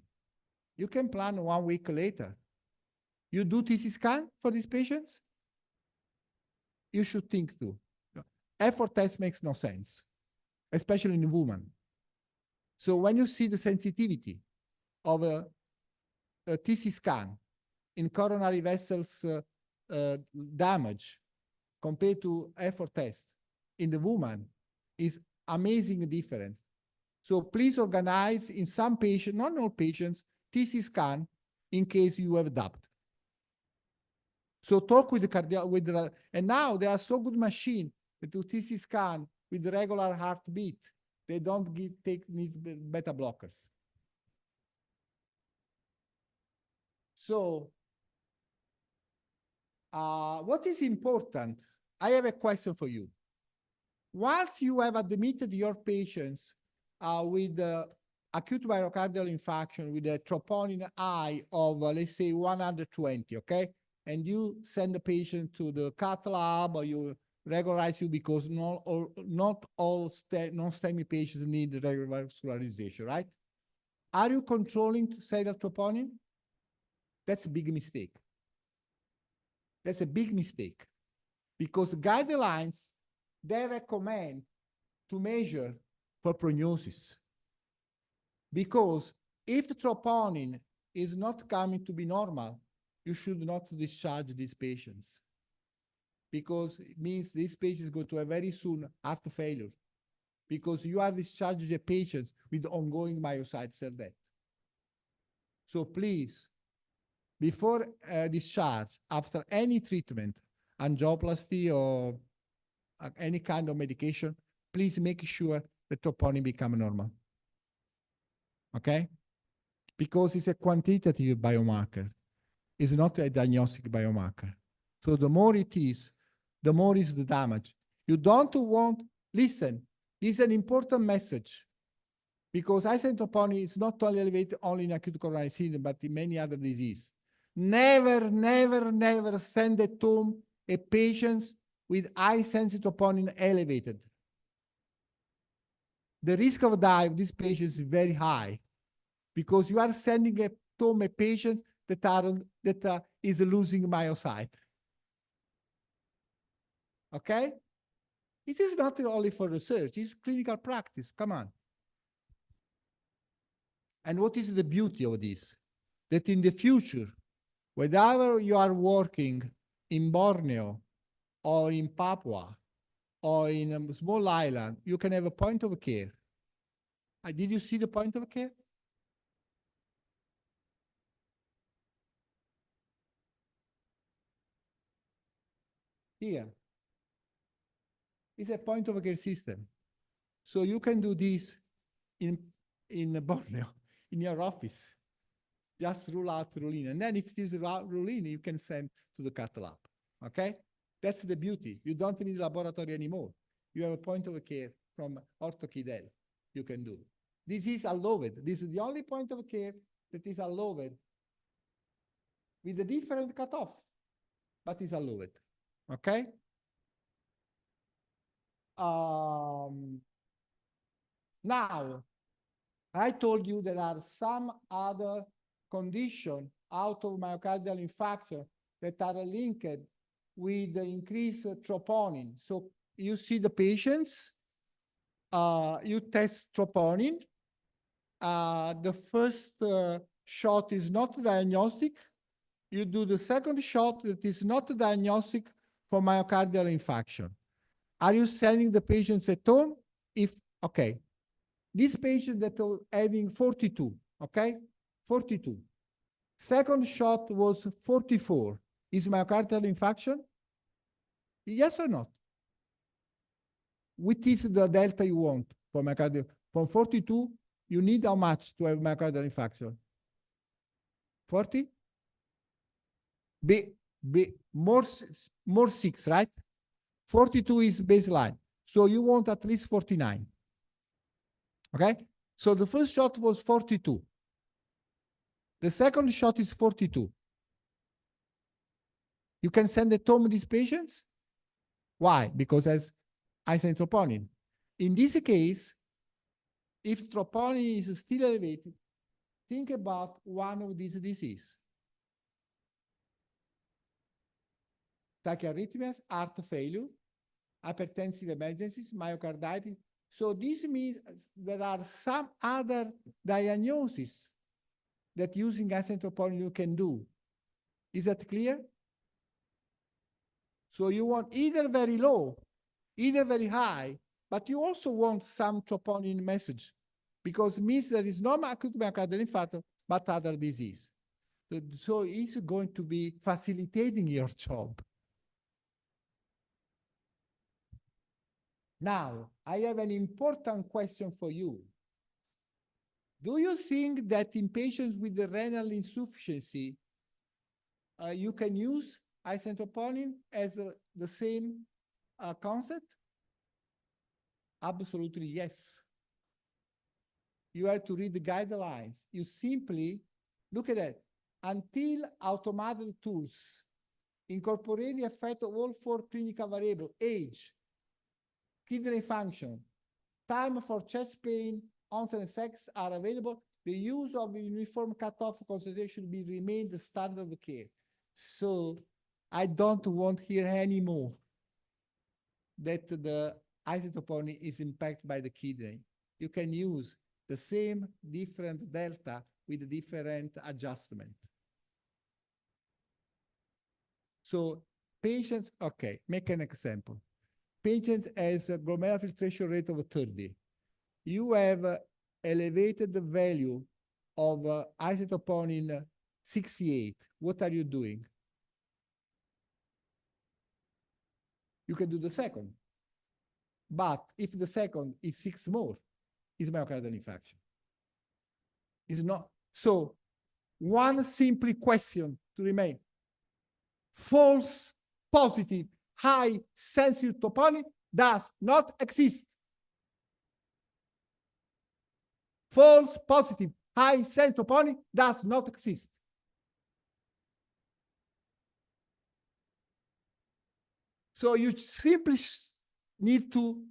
You can plan 1 week later. You do TC scan for these patients? You should think too. Effort test makes no sense, especially in women. So when you see the sensitivity of TC scan in coronary vessels damage compared to effort test in the woman is amazing difference. So please organize in some patients, not all patients, TC scan in case you have doubt. So talk with the cardio, and now there are so good machine that do TC scan with regular heartbeat. They don't need beta blockers. So what is important? I have a question for you. Once you have admitted your patients with acute myocardial infarction with a troponin I of, let's say, 120, okay? And you send the patient to the cath lab, or you regularize you because not all non-STEMI patients need regular vascularization, right? Are you controlling cellular troponin? That's a big mistake. That's a big mistake because guidelines, they recommend to measure for prognosis. Because if troponin is not coming to be normal, you should not discharge these patients because it means this patient is going to have very soon heart failure because you are discharging the patients with ongoing myocyte cell death. So please, before discharge, after any treatment, angioplasty or any kind of medication, please make sure the troponin become normal. Okay? Because it's a quantitative biomarker. It's not a diagnostic biomarker. So the more it is, the more is the damage. You don't want, listen, this is an important message because isotroponin is not only elevated only in acute coronary syndrome, but in many other diseases. Never, never, never send at home a patient with high sensitive troponin elevated. The risk of dying of these patients is very high because you are sending at home a patient that is losing myocyte. Okay? It is not only for research, it's clinical practice. Come on. And what is the beauty of this? That in the future, whether you are working in Borneo or in Papua or in a small island, you can have a point of care. Did you see the point of care? Here. It's a point of care system. So you can do this in Borneo, in your office. Just rule out, rule in. And then if it is rule in, you can send to the cath lab. Okay? That's the beauty. You don't need laboratory anymore. You have a point of care from OrthoKidel. You can do. This is allowed. This is the only point of care that is allowed with a different cutoff, but is allowed. Okay? Now, I told you there are some other conditions out of myocardial infarction that are linked with the increased troponin. So you see the patients, you test troponin. The first shot is not diagnostic. You do the second shot that is not diagnostic for myocardial infarction. Are you sending the patients at home? Okay. This patient that was having 42, okay? 42. Second shot was 44. Is myocardial infarction? Yes or not? What is the delta you want for myocardial? From 42, you need how much to have myocardial infarction? 40? More 6, right? 42 is baseline. So you want at least 49. Okay? So the first shot was 42. The second shot is 42. You can send at home these patients. Why? Because as isotroponin. In this case, if troponin is still elevated, think about one of these diseases. Tachyarrhythmias, heart failure, hypertensive emergencies, myocarditis. So this means there are some other diagnoses that using isentroponin you can do. Is that clear? So you want either very low, either very high, but you also want some troponin message, because it means there is no acute myocardial infarction, but other disease. So it's going to be facilitating your job. Now, I have an important question for you. Do you think that in patients with the renal insufficiency, you can use isentroponin as the same concept? Absolutely, yes. You have to read the guidelines. You simply look at that. Until automated tools incorporate the effect of all four clinical variables: age, kidney function, time for chest pain, onset and sex are available, the use of the uniform cutoff concentration will remain the standard of care. So I don't want here anymore that the isentroponin is impacted by the kidney. You can use the same different delta with different adjustment. So patients, okay, make an example. Patients has a glomerular filtration rate of 30. You have elevated the value of isentroponin 68. What are you doing? You can do the second. But if the second is 6 more, it's myocardial infarction. It's not. So one simple question to remain. False positive high sensitive troponin does not exist. False positive high sensitive troponin does not exist. So you simply need to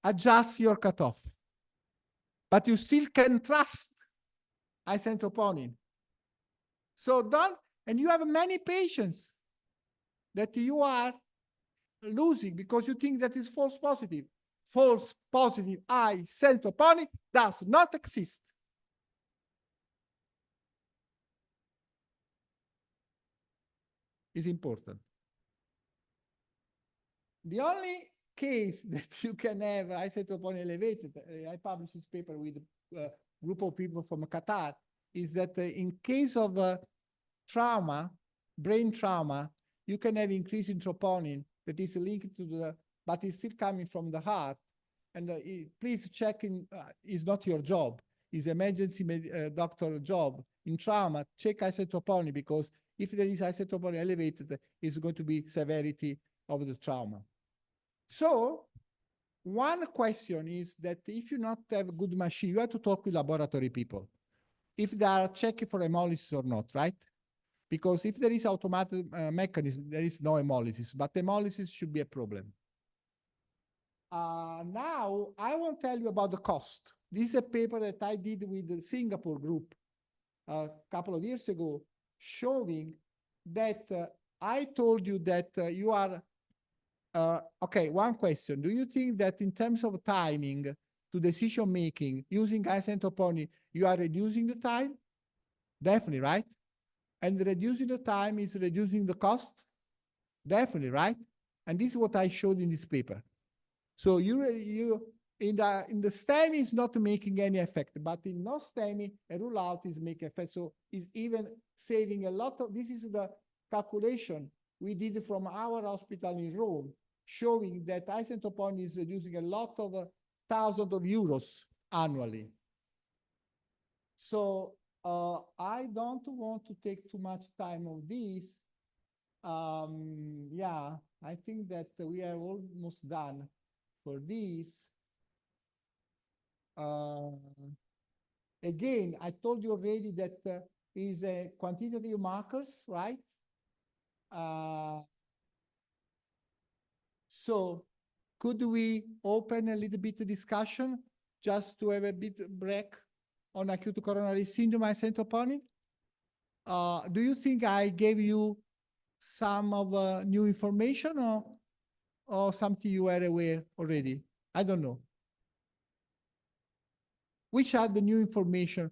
adjust your cutoff, but you still can trust isentroponin. So don't, and you have many patients that you are losing because you think that is false positive. False positive isentroponin does not exist. It's important. The only case that you can have isentroponin elevated, I published this paper with a group of people from Qatar, is that in case of trauma, brain trauma, you can have increase in troponin that is linked to the, but it's still coming from the heart. And please check in, it's not your job, it's emergency doctor job. In trauma, check isentroponin, because if there is isentroponin elevated, it's going to be severity of the trauma. So one question is that if you not have a good machine, you have to talk with laboratory people if they are checking for hemolysis or not, right? Because if there is automated mechanism, there is no hemolysis, but hemolysis should be a problem. Now, I won't tell you about the cost. This is a paper that I did with the Singapore group a couple of years ago, showing that I told you that you are, okay, one question. Do you think that in terms of timing to decision making, using isentroponin, you are reducing the time? Definitely, right? And reducing the time is reducing the cost? Definitely, right? And this is what I showed in this paper. So you in the STEMI is not making any effect, but in no STEMI, a rule out is making effect. So it's even saving a lot of, this is the calculation we did from our hospital in Rome, showing that isentroponin is reducing a lot of thousands of euros annually. So I don't want to take too much time on this. Yeah, I think that we are almost done for this. Again, I told you already that is a quantitative markers, right? So could we open a little bit of discussion just to have a bit break on acute coronary syndrome isentroponin? Do you think I gave you some of new information or something you were aware already? I don't know. Which are the new information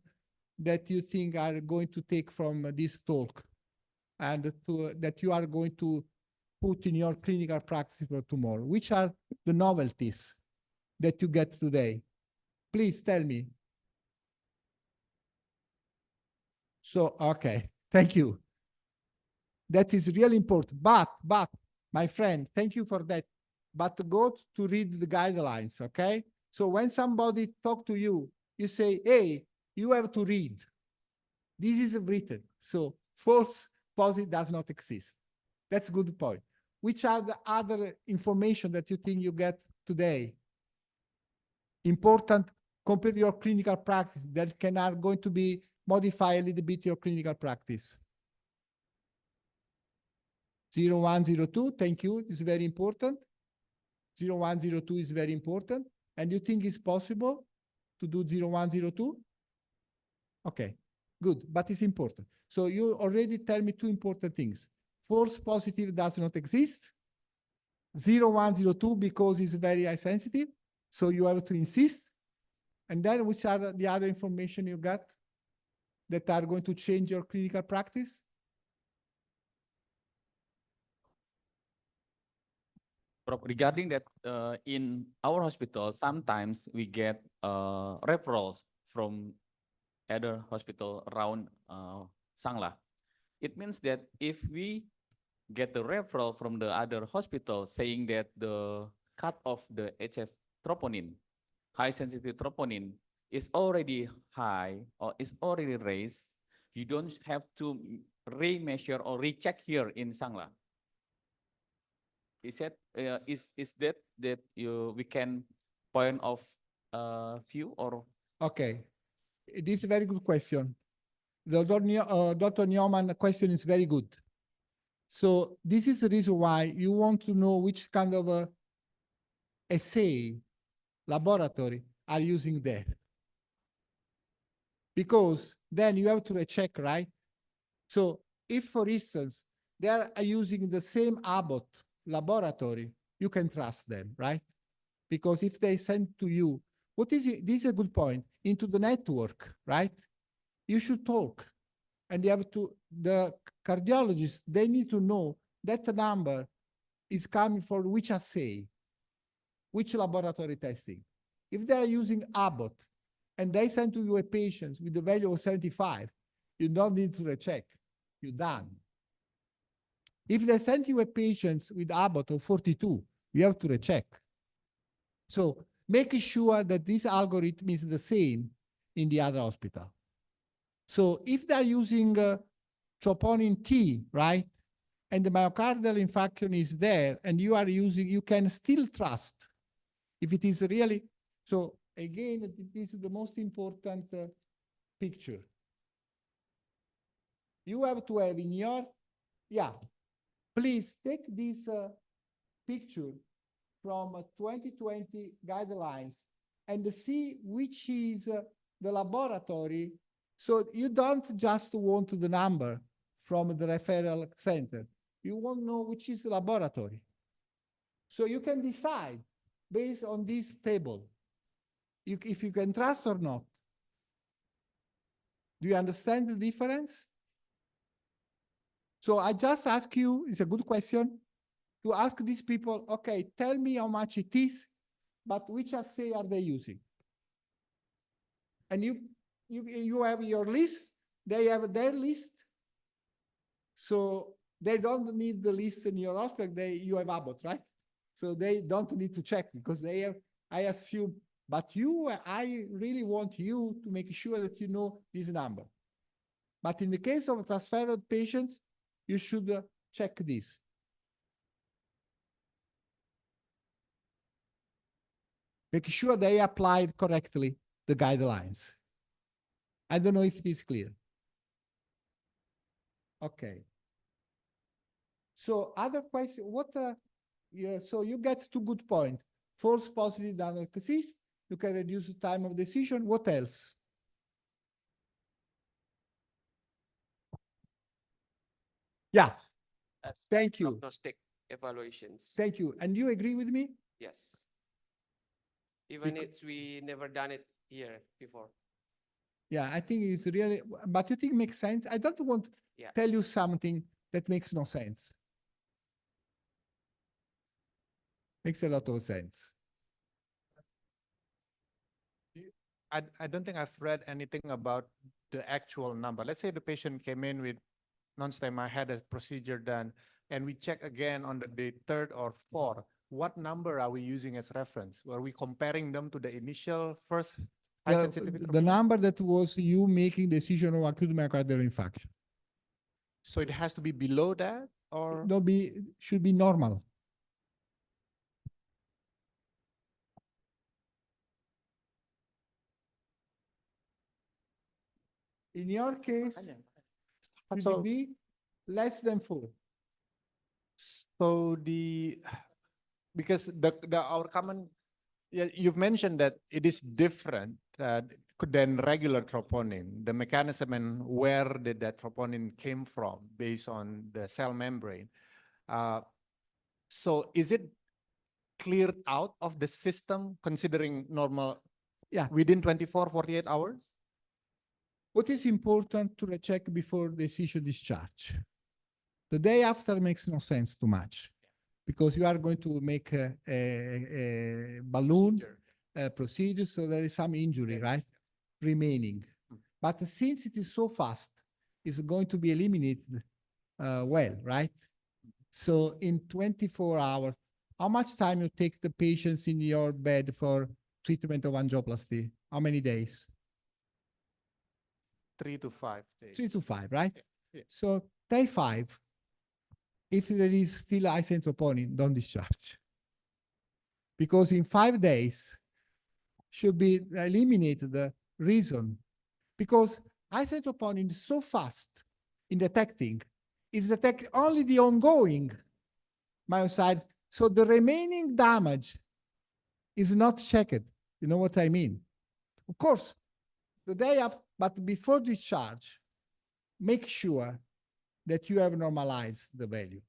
that you think are going to take from this talk and that you are going to put in your clinical practice for tomorrow? Which are the novelties that you get today? Please tell me. So, okay, thank you. That is really important. But, my friend, thank you for that. But go to read the guidelines, okay? So when somebody talk to you, you say, hey, you have to read. This is written. So false positive does not exist. That's a good point. Which are the other information that you think you get today? Important compared to your clinical practice that are going to be modify a little bit your clinical practice. 0102, thank you. It's very important. 0102 is very important. And you think it's possible to do 0102? Okay, good, but it's important. So you already tell me two important things. False positive does not exist. 0102 because it's very high sensitive. So you have to insist. And then which are the other information you got that are going to change your clinical practice? Regarding that, in our hospital, sometimes we get referrals from other hospital around Sangla. It means that if we get the referral from the other hospital saying that the cut of the HF troponin, high sensitivity troponin, is already high or is already raised, you don't have to re-measure or recheck here in Sangla. Is that we can point of view or? Okay, this is a very good question. Dr. Newman question is very good. So this is the reason why you want to know which kind of assay laboratory are using there. Because then you have to recheck, right? So if, for instance, they are using the same Abbott laboratory, you can trust them, right? Because if they send to you, this is a good point, into the network, right? You should talk. And you have to, the cardiologists, they need to know that the number is coming from which assay, which laboratory testing. If they are using Abbott and they send to you a patient with the value of 75, you don't need to recheck, you're done. If they send you a patient with Abbott of 42, you have to recheck. So make sure that this algorithm is the same in the other hospital. So if they're using troponin T, right, and the myocardial infarction is there, and you are using, you can still trust if it is really. So again, this is the most important picture. You have to have in your, please take this picture from 2020 guidelines and see which is the laboratory. So you don't just want the number from the referral center. You want to know which is the laboratory. So you can decide based on this table if you can trust or not. Do you understand the difference? So I just ask you, it's a good question, to ask these people, okay, tell me how much it is, but which assay are they using? And you have your list, they have their list. So they don't need the list in your hospital, you have Abbott, right? So they don't need to check because they have, I assume, but I really want you to make sure that you know this number. But in the case of transferred patients, you should check this. Make sure they applied correctly the guidelines. I don't know if it is clear. Okay. So other question, so you get two good points. False positive does not exist. You can reduce the time of decision. What else? Yeah. Thank you. Diagnostic evaluations. Thank you. And you agree with me? Yes. Even we never done it here before. Yeah, I think it's really, but you think makes sense? I don't want to Yeah. tell you something that makes no sense. Makes a lot of sense. I don't think I've read anything about the actual number. Let's say the patient came in with non-STEMI, had a procedure done, and we check again on the day 3rd or 4th. What number are we using as reference? Were we comparing them to the initial first high sensitivity? The number that was you making decision on acute myocardial infarction. So it has to be below that, or Should be normal. In your case, it should be less than 4. so because our common, yeah, you've mentioned that it is different than regular troponin, the mechanism and where did that troponin came from based on the cell membrane. So is it cleared out of the system considering normal within 24, 48 hours? What is important to recheck before decision discharge? The day after makes no sense too much because you are going to make a balloon procedure, so there is some injury, right, remaining. But since it is so fast, it's going to be eliminated well, right? So in 24 hours, how much time you take the patients in your bed for treatment of angioplasty? How many days? 3 to 5 days. 3 to 5, right? Yeah. So day 5, if there is still isotroponin, don't discharge. Because in 5 days should be eliminated the reason. Because isotroponin is so fast in detecting, is detect only the ongoing myocytes. So the remaining damage is not checked. You know what I mean? Of course, the day after, but before discharge, make sure that you have normalized the value.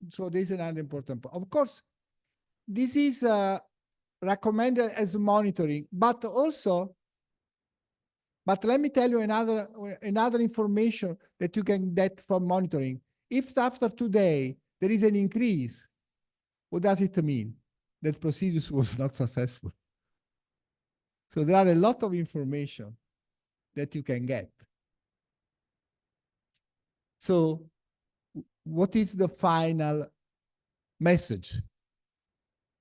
So this is another important point. Of course, this is recommended as monitoring, but also, but let me tell you another information that you can get from monitoring. If after today there is an increase, what does it mean? That procedure was not successful. So there are a lot of information that you can get. So what is the final message?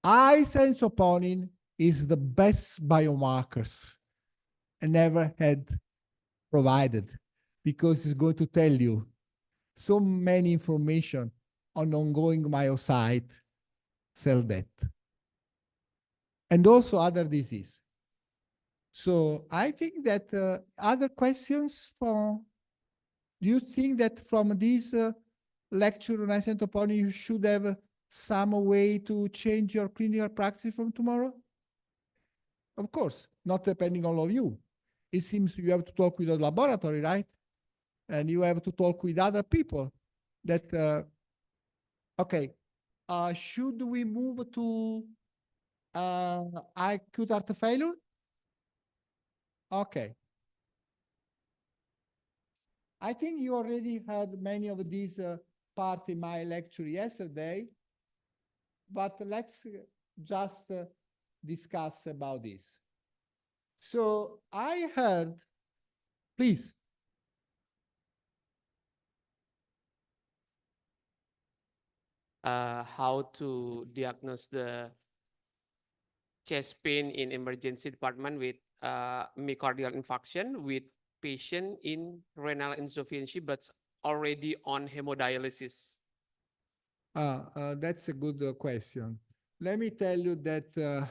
Isotroponin is the best biomarkers and never had provided because it's going to tell you so many information on ongoing myocyte cell death and also other disease. So I think that other questions from, do you think that from this lecture on isotroponin you should have some way to change your clinical practice from tomorrow? Of course, not depending on all of you. It seems you have to talk with the laboratory, right? And you have to talk with other people that, okay, should we move to acute heart failure? Okay. I think you already had many of these parts in my lecture yesterday, but let's just discuss about this. So I heard, please. How to diagnose the chest pain in emergency department with myocardial infarction with patient in renal insufficiency but already on hemodialysis? That's a good question. Let me tell you that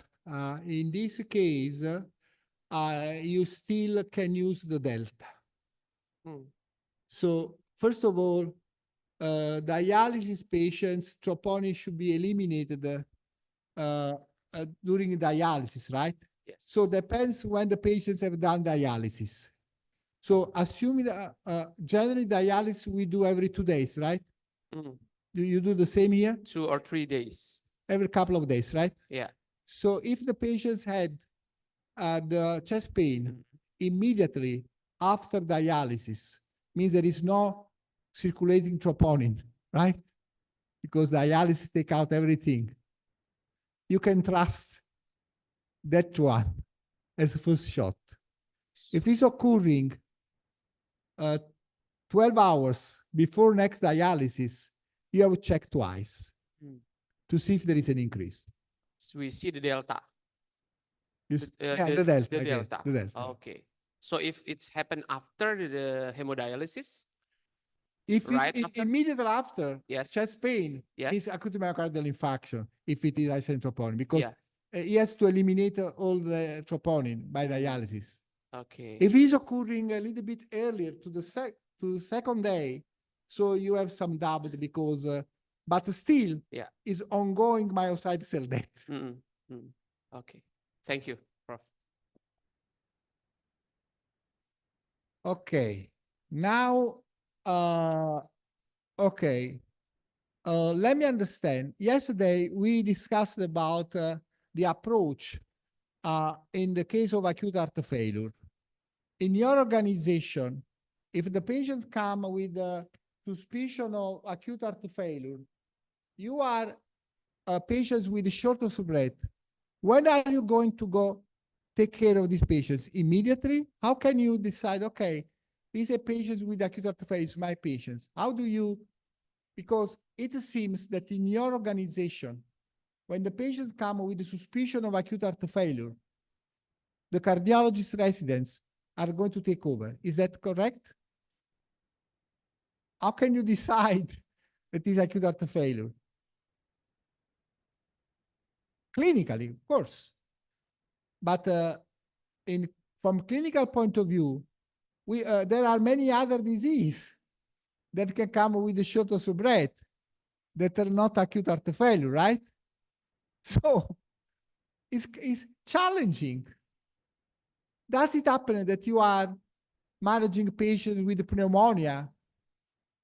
in this case, you still can use the delta. So first of all, dialysis patients, troponin should be eliminated during dialysis, right? Yes. So depends when the patients have done dialysis. So assuming that generally dialysis we do every 2 days, right? Do you do the same here? 2 or 3 days. Every couple of days, right? Yeah. So if the patients had the chest pain immediately after dialysis means there is no circulating troponin, right? Because dialysis take out everything. You can trust that one as a first shot. If it's occurring 12 hours before next dialysis, you have to check twice to see if there is an increase. So we see the delta. You The the delta. the Okay, delta. the delta. Okay. So if it's happened after the hemodialysis, If right it after? immediately after yes, chest pain, yes, is acute myocardial infarction if it is isotroponin, because yeah, he has to eliminate all the troponin by Mm. dialysis. okay. If it's occurring a little bit earlier to the second day, so you have some doubt because, but still, Yeah. is ongoing myocyte cell death. Okay. Thank you, Prof. Okay, now, okay, let me understand. Yesterday, we discussed about the approach in the case of acute heart failure. In your organization, if the patients come with a suspicion of acute heart failure, you are patients with shortness of breath. When are you going to go take care of these patients? Immediately? How can you decide, okay, these are patients with acute heart failure, it's my patients. How do you, because it seems that in your organization, when the patients come with the suspicion of acute heart failure, the cardiologist residents are going to take over. Is that correct? How can you decide that is acute heart failure? Clinically, of course. But from clinical point of view, there are many other diseases that can come with the shortness of breath that are not acute heart failure, right? So it's challenging. Does it happen that you are managing patients with pneumonia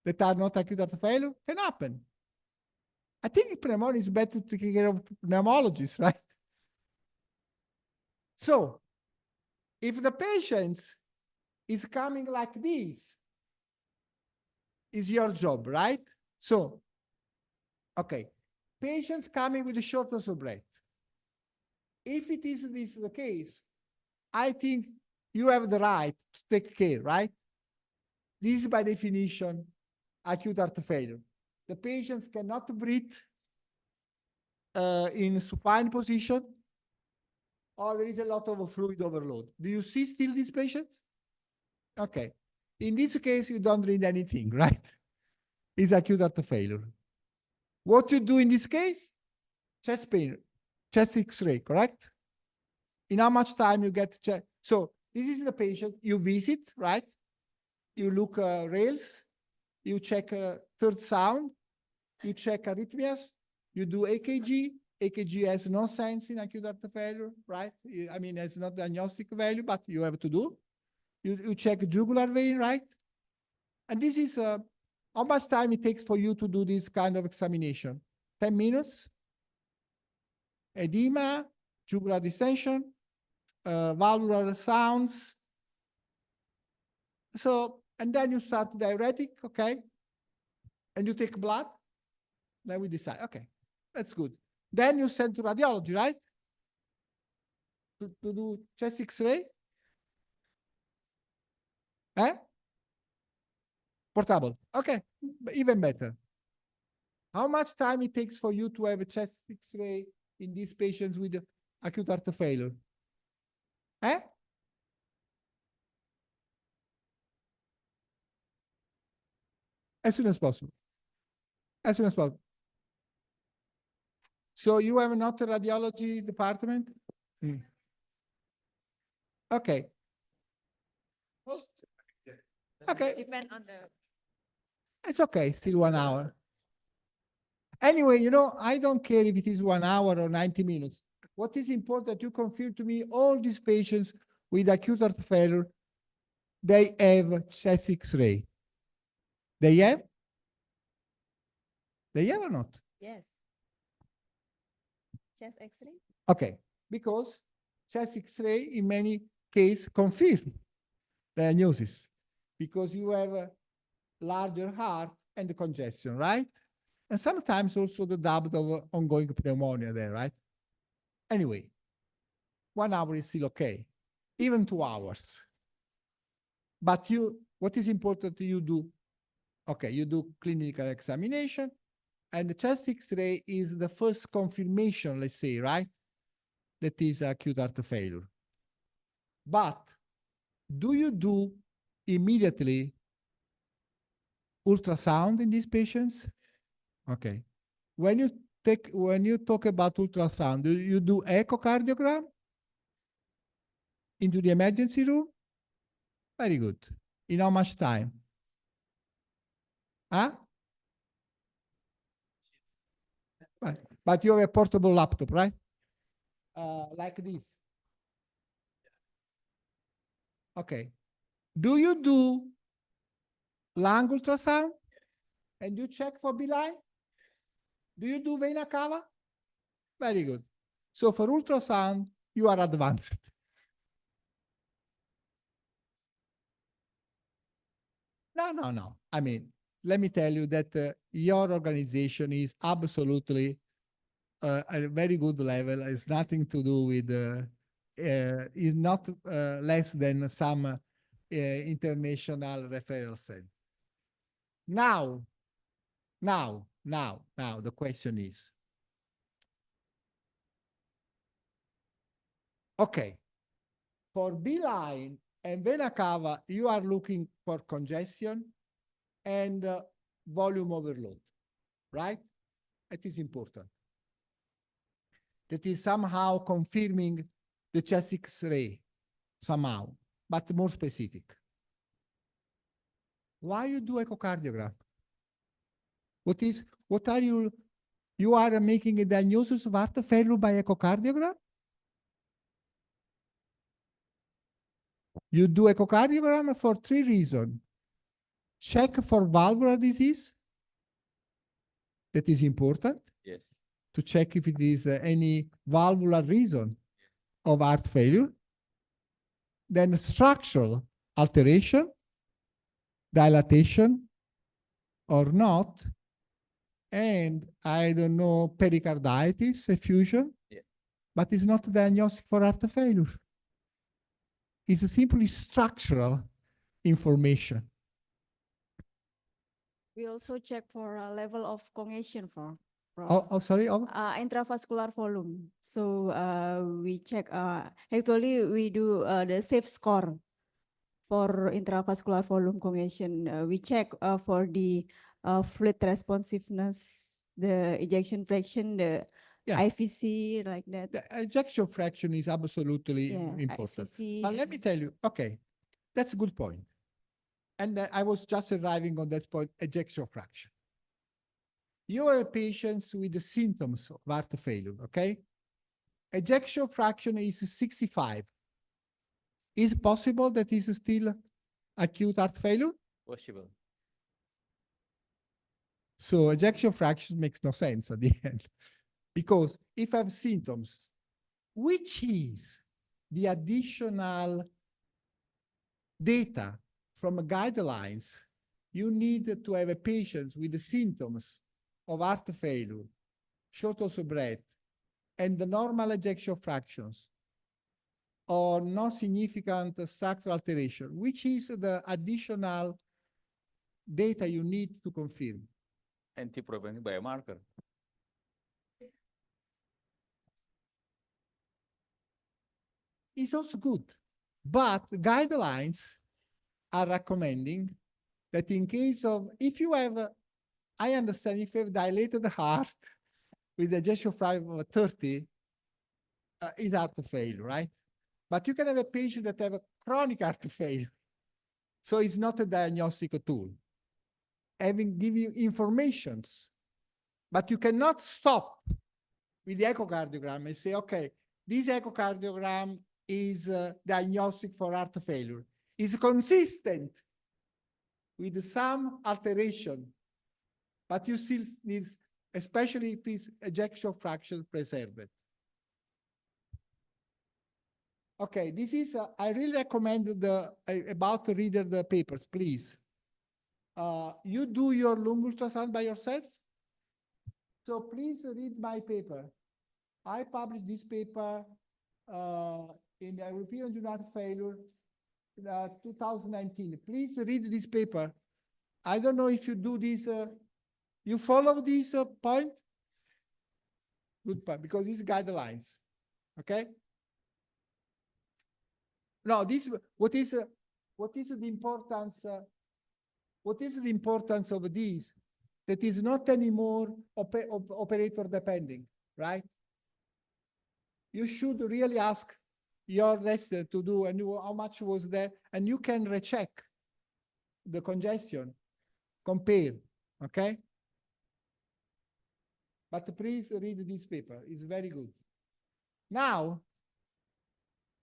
that are not acute heart failure? Can happen. I think pneumonia is better to take care of pneumologists, right? So if the patient is coming like this, is your job, right? So, okay, patients coming with shortness of breath. If it is this the case, I think you have the right to take care, right? This is by definition acute heart failure. The patients cannot breathe in supine position, or there is a lot of fluid overload. Do you see still these patients? Okay. In this case, you don't need anything, right? It's acute heart failure. What you do in this case? Chest pain, chest X-ray, correct? In how much time you get to check? So this is the patient you visit, right? You look rails, you check third sound, you check arrhythmias, you do AKG. AKG has no sense in acute heart failure, right? I mean, it's not diagnostic value, but you have to do. You check jugular vein, right? And this is how much time it takes for you to do this kind of examination? 10 minutes? Edema, jugular distension, valvular sounds. So, and then you start diuretic, okay? And you take blood. Then we decide, okay, that's good. Then you send to radiology, right? To do chest X-ray. Portable, okay, even better. How much time it takes for you to have a chest X-ray in these patients with acute heart failure? As soon as possible. As soon as possible. So you have not a radiology department? Okay. Okay. Depend on the. It's okay, still 1 hour. Anyway, you know, I don't care if it is 1 hour or 90 minutes. What is important, you confirm to me all these patients with acute heart failure, they have chest X-ray. They have? They have or not? Yes. Chest X-ray. Okay, because chest X-ray in many cases confirm diagnosis because you have a larger heart and the congestion, right? And sometimes also the doubt of ongoing pneumonia there, right? Anyway, 1 hour is still okay, even 2 hours. But what is important you do? Okay, you do clinical examination, and the chest X-ray is the first confirmation, let's say, right? That is acute heart failure. But do you do immediately ultrasound in these patients? Okay. When you talk about ultrasound, do you do echocardiogram into the emergency room? Very good. In how much time? Huh? Right. But you have a portable laptop, right? Like this. Okay. Do you do lung ultrasound? And you check for B-line? Do you do vena cava? Very good. So for ultrasound, you are advanced. No. I mean, let me tell you that your organization is absolutely a very good level. It's nothing to do with, is not less than some international referral center. Now, the question is, okay, for B-line and vena cava, you are looking for congestion and volume overload, right? It is important. That is somehow confirming the chest X-ray, somehow, but more specific. Why you do echocardiogram? What are you are making a diagnosis of heart failure by echocardiogram? You do echocardiogram for 3 reasons. Check for valvular disease. That is important. Yes. To check if it is any valvular reason of heart failure. Then structural alteration, dilatation or not. And I don't know, pericarditis, effusion, Yeah. but it's not a diagnostic for heart failure. It's simply structural information. We also check for a level of congestion for Sorry. intravascular volume. So we check, actually we do the SAFE score for intravascular volume congestion. We check for the fluid responsiveness, the ejection fraction, the IVC, like that. The ejection fraction is absolutely important. IVC. But let me tell you, okay, that's a good point. And I was just arriving on that point, ejection fraction. You have patients with the symptoms of heart failure, okay? Ejection fraction is 65. Is it possible that is still acute heart failure? Possible. So ejection fraction makes no sense at the end. Because if I have symptoms, which is the additional data from guidelines you need to have a patient with the symptoms of heart failure, shortness of breath, and the normal ejection fractions, or non-significant structural alteration, which is the additional data you need to confirm? Anti-propionic biomarker. It's also good, but guidelines are recommending that in case of, if you have, I understand if you have dilated heart with ejection fraction of 30, is heart failure, right? But you can have a patient that have a chronic heart failure. So it's not a diagnostic tool. Give you informations, but you cannot stop with the echocardiogram and say, okay, this echocardiogram is diagnostic for heart failure. It's consistent with some alteration, but you still need, especially if it's ejection fraction preserved. Okay, this is, I really recommend about to read the papers, please. You do your lung ultrasound by yourself? So please read my paper. I published this paper in the European Journal of Failure 2019. Please read this paper. I don't know if you do this, you follow this point? Good point, because these guidelines, okay? No, this, what is the importance, what is the importance of this? That is not anymore operator depending, right? You should really ask your resident to do and how much was there, and you can recheck the congestion, compare, okay? But please read this paper, it's very good. Now,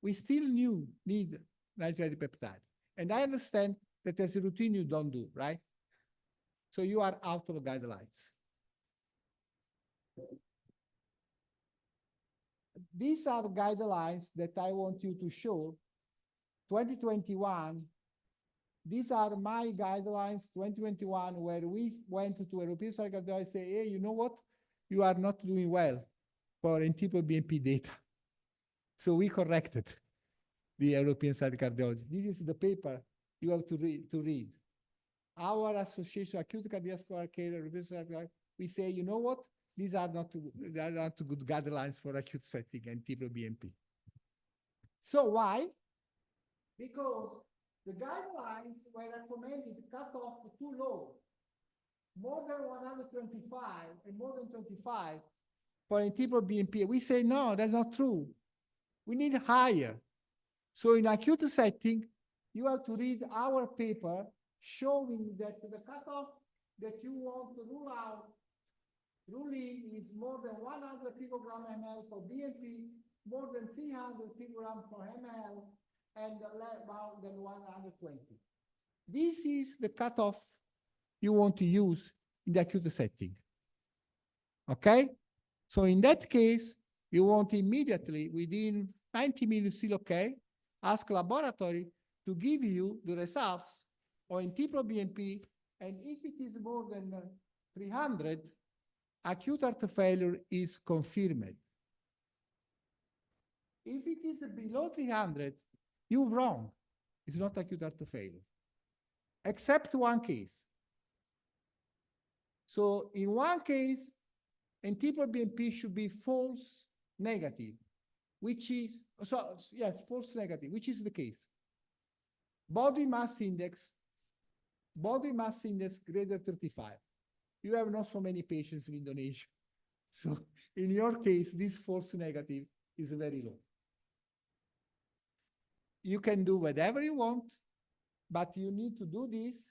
we still need nitrate peptide. And I understand that as a routine you don't do, right? So you are out of guidelines. These are guidelines that I want you to show. 2021, these are my guidelines, 2021, where we went to European Cardiology and say, hey, you know what? You are not doing well for NT-proBNP data. So we corrected the European Society of Cardiology. This is the paper you have to read. Our association, Acute Cardiovascular Care, we say, you know what? These are not good guidelines for acute setting and NT-proBNP. So why? Because the guidelines were recommended cut off too low, more than 125 and more than 25 for NT-proBNP. We say, no, that's not true. We need higher. So in acute setting, you have to read our paper showing that the cutoff that you want to rule in is more than 100 picogram ml for BNP, more than 300 picogram for ml, and less than 120. This is the cutoff you want to use in the acute setting. Okay? So in that case, you want immediately, within 90 minutes, still okay, ask laboratory to give you the results on NT-proBNP, and if it is more than 300, acute heart failure is confirmed. If it is below 300, you're wrong. It's not acute heart failure, except one case. So in one case, NT-proBNP should be false negative, which is, so yes, false negative, which is the case. Body mass index greater 35. You have not so many patients in Indonesia. So in your case, this false negative is very low. You can do whatever you want, but you need to do this.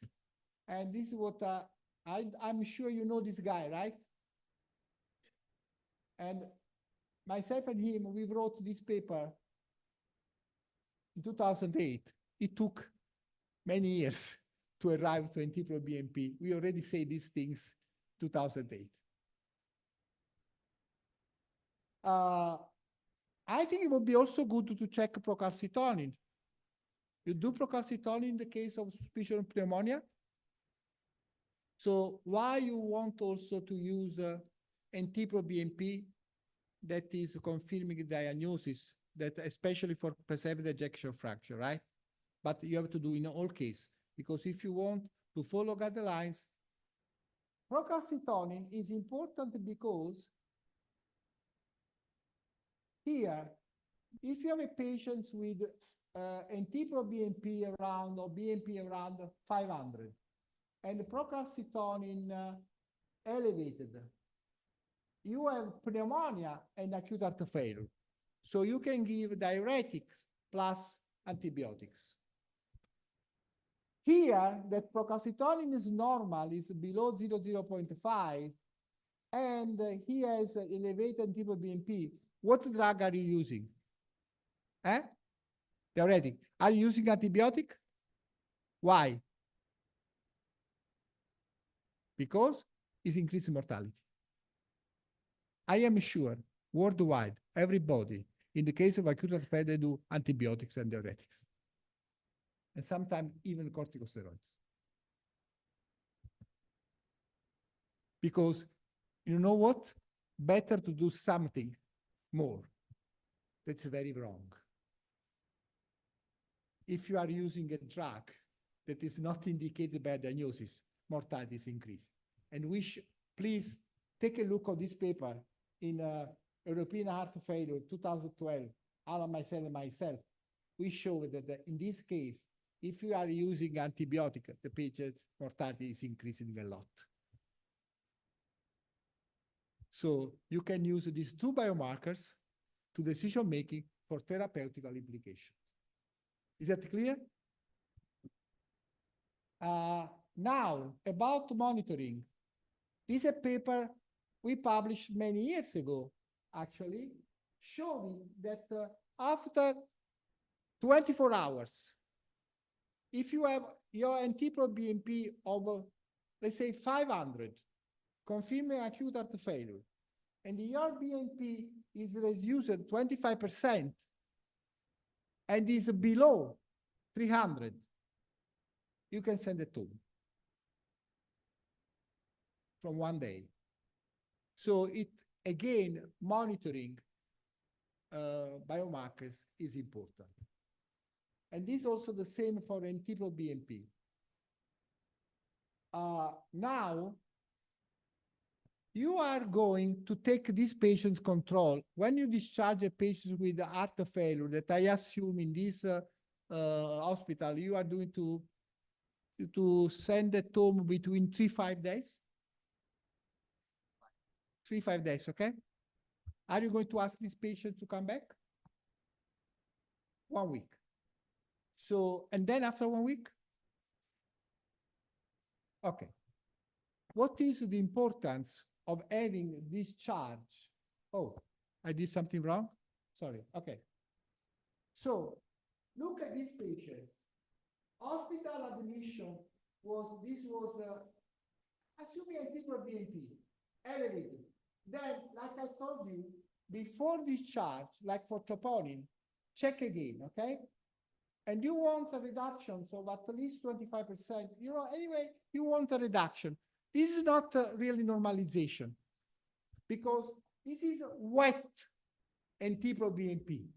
And this is what I'm sure you know this guy, right? And myself and him, we wrote this paper in 2008. It took many years to arrive to NT-proBNP. We already say these things 2008. I think it would be also good to check procalcitonin. You do procalcitonin in the case of suspicion of pneumonia. So why you want also to use NT-proBNP that is confirming diagnosis, that especially for preserved ejection fraction, right? But you have to do in all cases, because if you want to follow guidelines, procalcitonin is important because here, if you have a patient with NT-proBNP around or BNP around 500 and procalcitonin elevated, you have pneumonia and acute heart failure. So you can give diuretics plus antibiotics. Here, that procalcitonin is normal, is below 0.5, and he has elevated NT-proBNP. What drug are you using? Diuretic. Are you using antibiotic? Why? Because it's increasing mortality. I am sure, worldwide, everybody In the case of acute heart failure, they do antibiotics and diuretics. And sometimes even corticosteroids. Because you know what? Better to do something more. That's very wrong. If you are using a drug that is not indicated by diagnosis, mortality is increased. And please take a look at this paper in European Heart Failure 2012, Alan, myself. We show that in this case, if you are using antibiotic, the patient's mortality is increasing a lot. So you can use these two biomarkers to decision-making for therapeutical implications. Is that clear? Now, about monitoring. This is a paper we published many years ago, actually, showing that after 24 hours, if you have your NT-proBNP of, let's say, 500, confirming acute heart failure, and your BNP is reduced 25% and is below 300, you can send it to from one day. So again, monitoring biomarkers is important. And this is also the same for NT-proBNP. Now, you are going to take this patient's control. When you discharge a patient with heart failure that I assume in this hospital, you are doing to send it home between 3-5 days? 3-5 days, okay? Are you going to ask this patient to come back? 1 week. So, and then after 1 week? Okay. What is the importance of having this charge? Oh, I did something wrong? Sorry, okay. So, look at this patient. Hospital admission was assuming NT-proBNP, elevated. Then, like I told you, before discharge, like for troponin, check again, okay? And you want a reduction of at least 25%. You know, anyway, you want a reduction. This is not really normalization because this is wet NT-proBNP.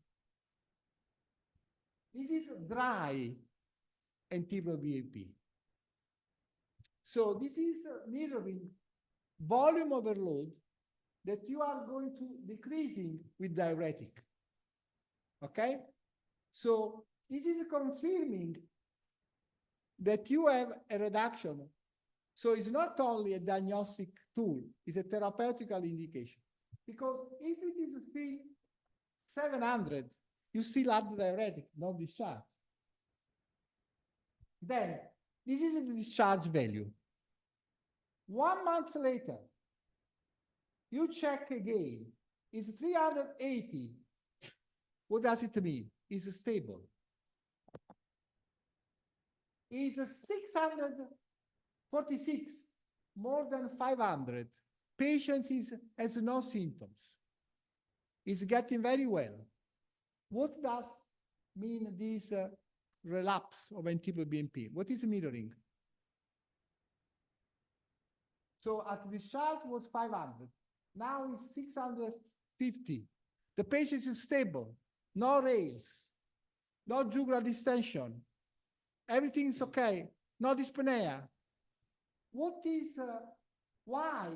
This is dry NT-proBNP. So this is mirroring volume overload that you are going to decreasing with diuretic. Okay? So this is confirming that you have a reduction. So it's not only a diagnostic tool, it's a therapeutical indication. Because if it is still 700, you still add the diuretic, no discharge. Then, this is the discharge value. 1 month later, you check again, it's 380. What does it mean? It's stable. It's 646, more than 500. Patient has no symptoms. It's getting very well. What does mean this relapse of NT-proBNP? What is mirroring? So at discharge was 500. Now it's 650. The patient is stable. No rails. No jugular distension. Everything is okay. No dyspnea. What is, why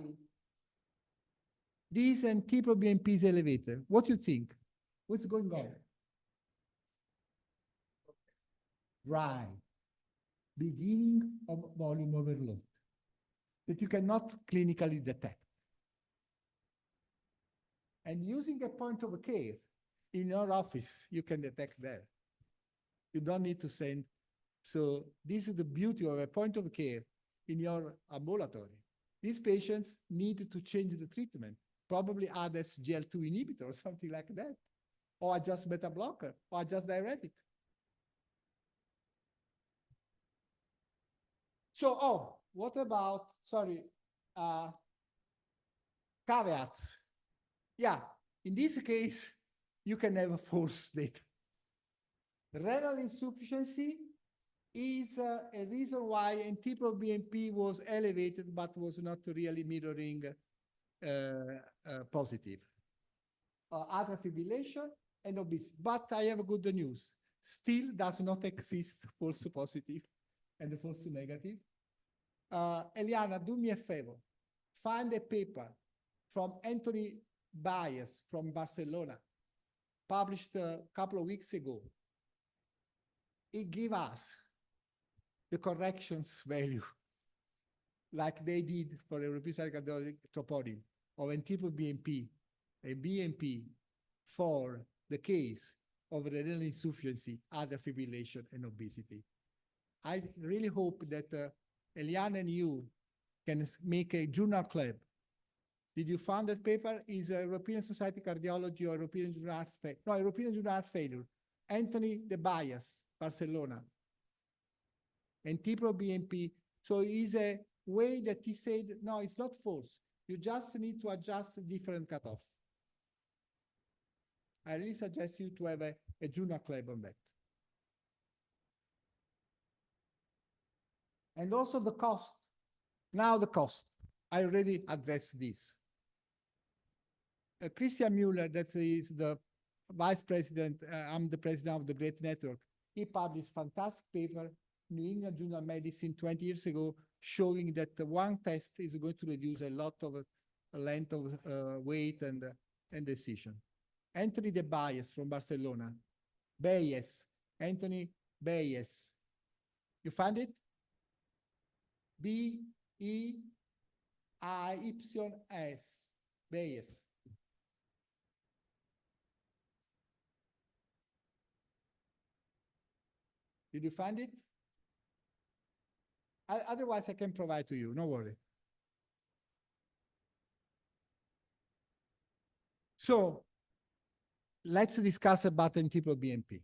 this NT-proBNP is elevated? What do you think? What's going on? Right. Beginning of volume overload that you cannot clinically detect. And using a point of care in your office, you can detect that. You don't need to send. So this is the beauty of a point of care in your ambulatory. These patients need to change the treatment, probably add SGL2 inhibitor or something like that, or adjust beta blocker, or adjust diuretic. So, what about, sorry, caveats? Yeah, in this case, you can have a false data. Renal insufficiency is a reason why NT-proBNP was elevated but was not really mirroring positive. Atrial fibrillation and obesity. But I have good news. Still does not exist false positive and false negative. Eliana, do me a favor. Find a paper from Anthony Baez from Barcelona, published a couple of weeks ago. It gave us the corrections value, like they did for European cardiology troponin of NT-proBNP and BNP for the case of renal insufficiency, atrial fibrillation, and obesity. I really hope that Eliana and you can make a journal club. Did you find that paper? Is European Society of Cardiology or European Journal Heart Failure? No, European Journal Heart Failure. Anthony de Baez, Barcelona. NT-proBNP. So it's a way that he said, no, it's not false. You just need to adjust a different cutoff. I really suggest you to have a journal club on that. And also the cost. Now the cost. I already addressed this. Christian Mueller, that is the vice president, I'm the president of the Great Network. He published a fantastic paper, New England Journal of Medicine 20 years ago, showing that one test is going to reduce a lot of length of weight and decision. Anthony de Baez from Barcelona. Baez, Anthony Baez. You find it? B-E-I-Y-S, Baez. Did you find it? Otherwise, I can provide to you, no worry. So let's discuss about NT-proBNP.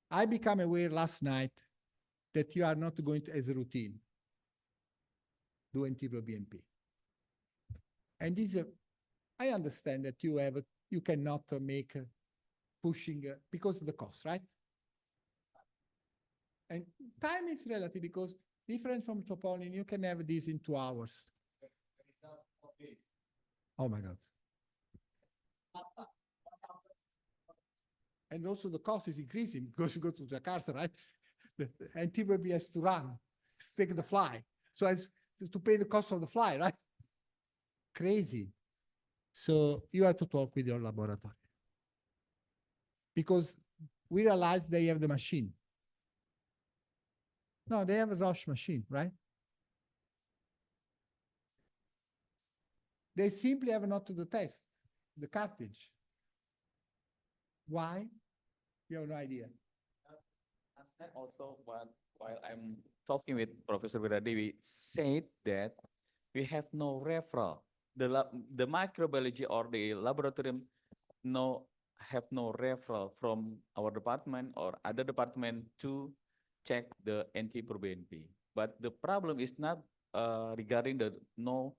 I became aware last night that you are not going to, as a routine, do NT-proBNP. And this, I understand that you cannot make pushing because of the cost, right? And time is relative because different from troponin, you can have this in 2 hours. Oh my God. And also the cost is increasing because you go to Jakarta, right? The NT-proBNP has to run, take the fly. So it's to pay the cost of the fly, right? Crazy. So you have to talk with your laboratory. Because we realize they have the machine. No, they have a Roche machine, right? They simply have not to the test, the cartridge. Why? You have no idea. Also, while I'm talking with Professor Wiradi, we said that we have no referral. The microbiology or the laboratorium have no referral from our department or other department to check the NT-proBNP. But the problem is not regarding the no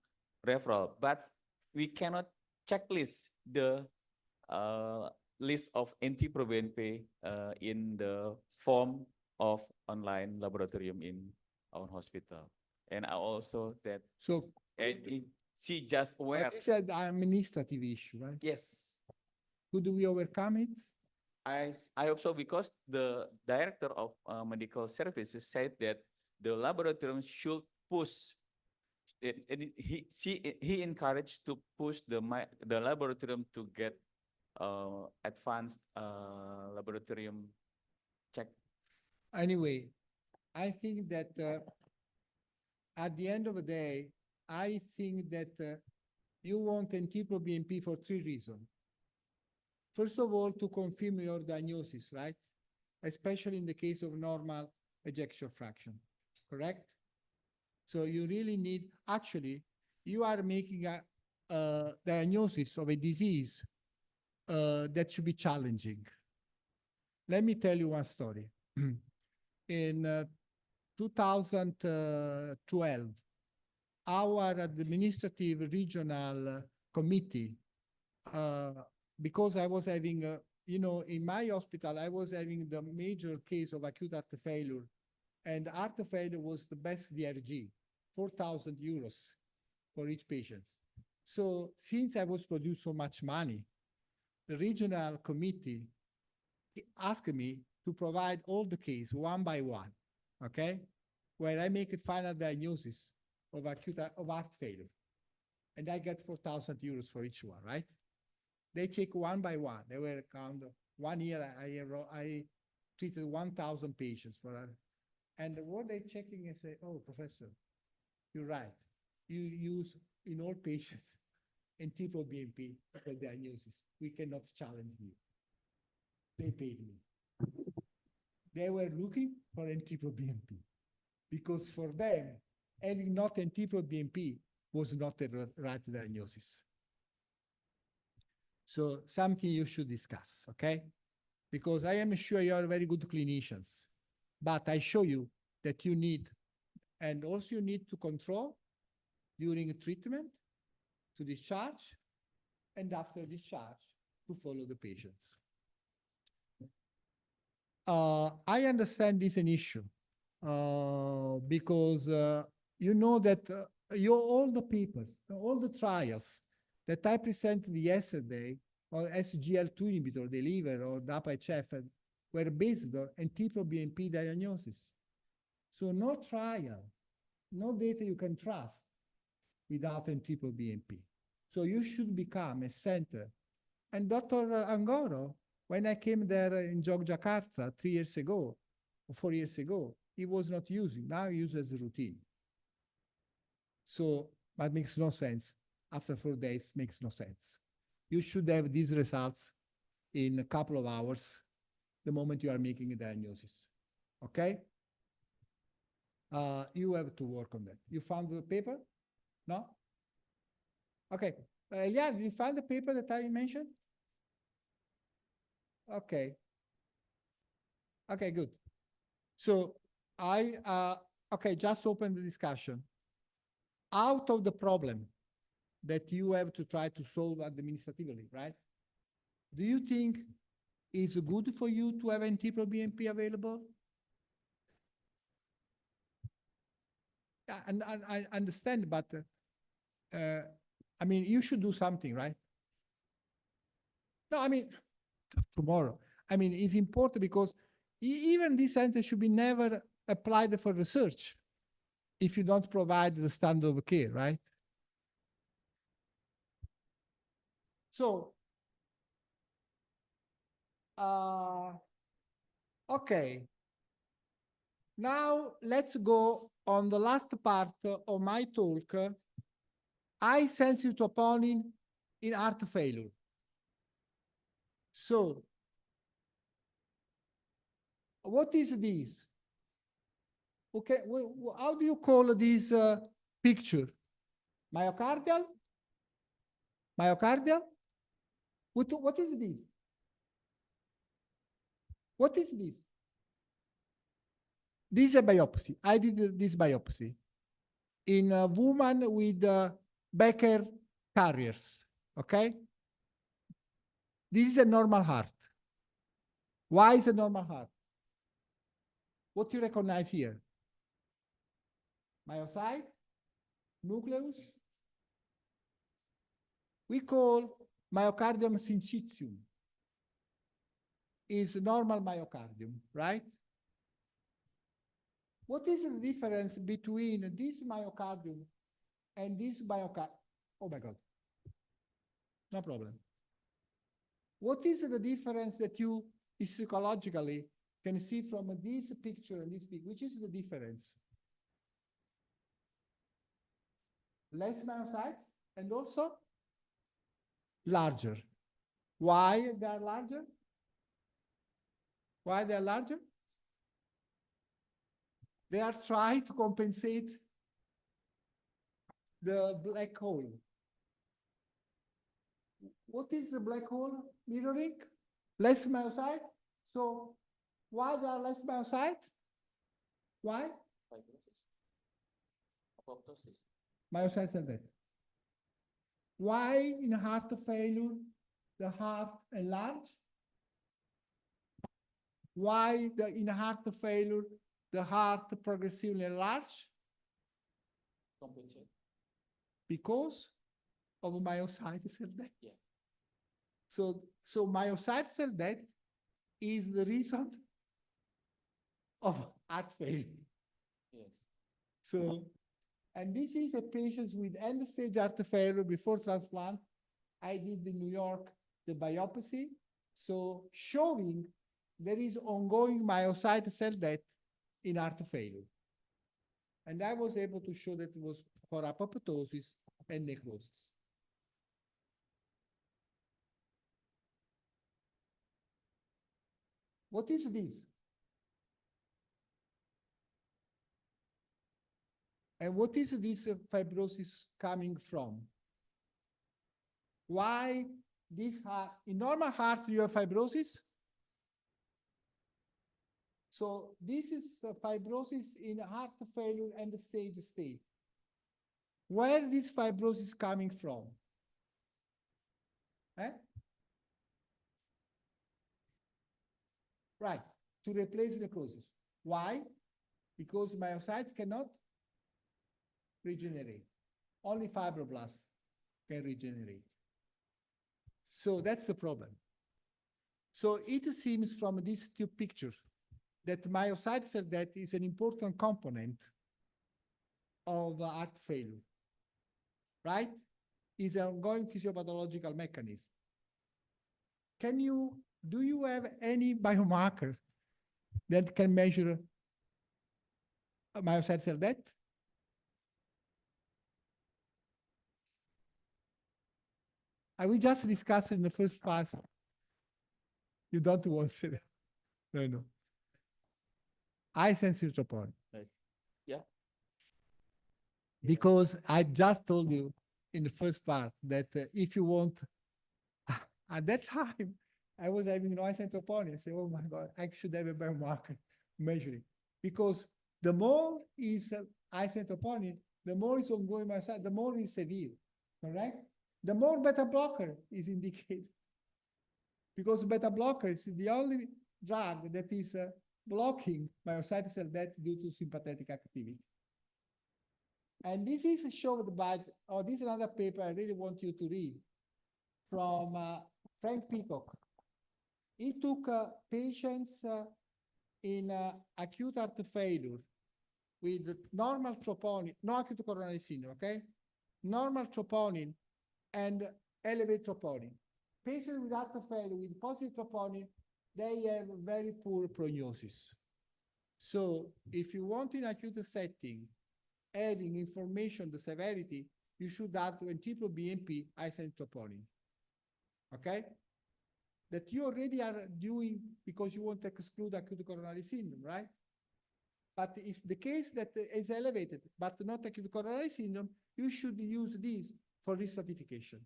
referral, but we cannot checklist the list of NT-proBNP in the form of online laboratorium in our hospital. And I also that So she just aware. it's an administrative issue, right? Yes. How do we overcome it? I hope so because the director of medical services said that the laboratorium should push. He encouraged to push the laboratorium to get advanced laboratorium check. Anyway, I think that at the end of the day, I think that you want NT-proBNP for 3 reasons. First of all, to confirm your diagnosis, right? Especially in the case of normal ejection fraction, correct? So you really need, actually, you are making a diagnosis of a disease that should be challenging. Let me tell you one story. In 2012, our administrative regional committee, because I was having you know, in my hospital, I was having the major case of acute heart failure, and heart failure was the best DRG, 4,000 euros for each patient. So since I was producing so much money, the regional committee asked me to provide all the case one by one, okay? Where I make a final diagnosis of heart failure. And I get 4,000 euros for each one, right? They check one by one. They were count 1 year. I treated 1,000 patients and what they checking is say, oh, professor, you're right. You use in all patients NT-proBNP for diagnosis. We cannot challenge you. They paid me. They were looking for NT-proBNP because for them, having not NT-proBNP was not the right diagnosis. So something you should discuss, okay? Because I am sure you are very good clinicians, but I show you that you need, and also you need to control during treatment, to discharge, and after discharge, to follow the patients. I understand this is an issue because you know that all the papers, all the trials that I presented yesterday on SGLT2 inhibitor, the liver or DAPA-HF, were based on NT-proBNP diagnosis. So no trial, no data you can trust without NT-proBNP. So you should become a center. And Dr. Ngoerah, when I came there in Yogyakarta 3 years ago, or 4 years ago, he was not using. Now he uses as a routine. So that makes no sense. After 4 days, makes no sense. You should have these results in a couple of hours, the moment you are making a diagnosis. Okay? You have to work on that. You found the paper? No? Okay. Yeah, did you find the paper that I mentioned? Okay. Okay, good. So okay, just open the discussion. Out of the problem that you have to try to solve administratively, right? Do you think it's good for you to have NT-proBNP available? Yeah, and I understand, but I mean, you should do something, right? No, I mean, tomorrow. I mean, it's important because even this sentence should be never applied for research if you don't provide the standard of care, right? So, okay. Now let's go on the last part of my talk. High sensitive troponin in heart failure. So, what is this? Okay, how do you call this picture? Myocardial? Myocardial? What is this? What is this? This is a biopsy. I did this biopsy in a woman with Becker carriers, okay? This is a normal heart. Why is a normal heart? What do you recognize here? Myocyte, nucleus. We call myocardium syncytium. Is normal myocardium, right? What is the difference between this myocardium and this myocardium? Oh my God. No problem. What is the difference that you psychologically can see from this picture and this picture? Which is the difference? Less myocytes and also larger. Why they are larger? Why they are larger? They are trying to compensate the black hole. What is the black hole mirroring? Less myocyte. So why there are less myocyte? Why? Apoptosis. Myocytes are dead. Why in heart failure the heart enlarge? Why in heart failure, the heart progressively enlarge? Because of myocyte cell death. Yeah. So myocyte cell death is the reason of heart failure. Yes. So, and this is a patient with end-stage heart failure before transplant. I did in New York the biopsy, so showing there is ongoing myocyte cell death in heart failure. And I was able to show that it was for apoptosis and necrosis. What is this? And what is this fibrosis coming from? Why this heart, in normal heart you have fibrosis? So this is fibrosis in heart failure and the stage state. Where this fibrosis coming from? Eh? Right, to replace necrosis. Why? Because myocytes cannot regenerate. Only fibroblasts can regenerate. So that's the problem. So it seems from these two pictures that myocyte cell death is an important component of heart failure, right? Is an ongoing physiopathological mechanism. Do you have any biomarker that can measure myocyte cell death? We just discussed in the first class. You don't want to say that. No. I sense troponin. Right. Yeah. Because I just told you in the first part that if you want, at that time, I was having noise and troponin. I said, oh my God, I should have a biomarker measuring. Because the more is isotroponin, the more is ongoing myosine, the more is severe, correct? The more beta blocker is indicated. Because beta blocker is the only drug that is blocking myocyte cell death due to sympathetic activity. And this is showed by, this is another paper I really want you to read from Frank Peacock. He took patients in acute heart failure with normal troponin, no acute coronary syndrome, okay? Normal troponin and elevated troponin. Patients with heart failure with positive troponin, they have very poor prognosis. So if you want in acute setting, having information, the severity, you should add to NT-proBNP isotroponin, okay? That you already are doing because you want to exclude acute coronary syndrome, right? But if the case that is elevated, but not acute coronary syndrome, you should use this for risk stratification.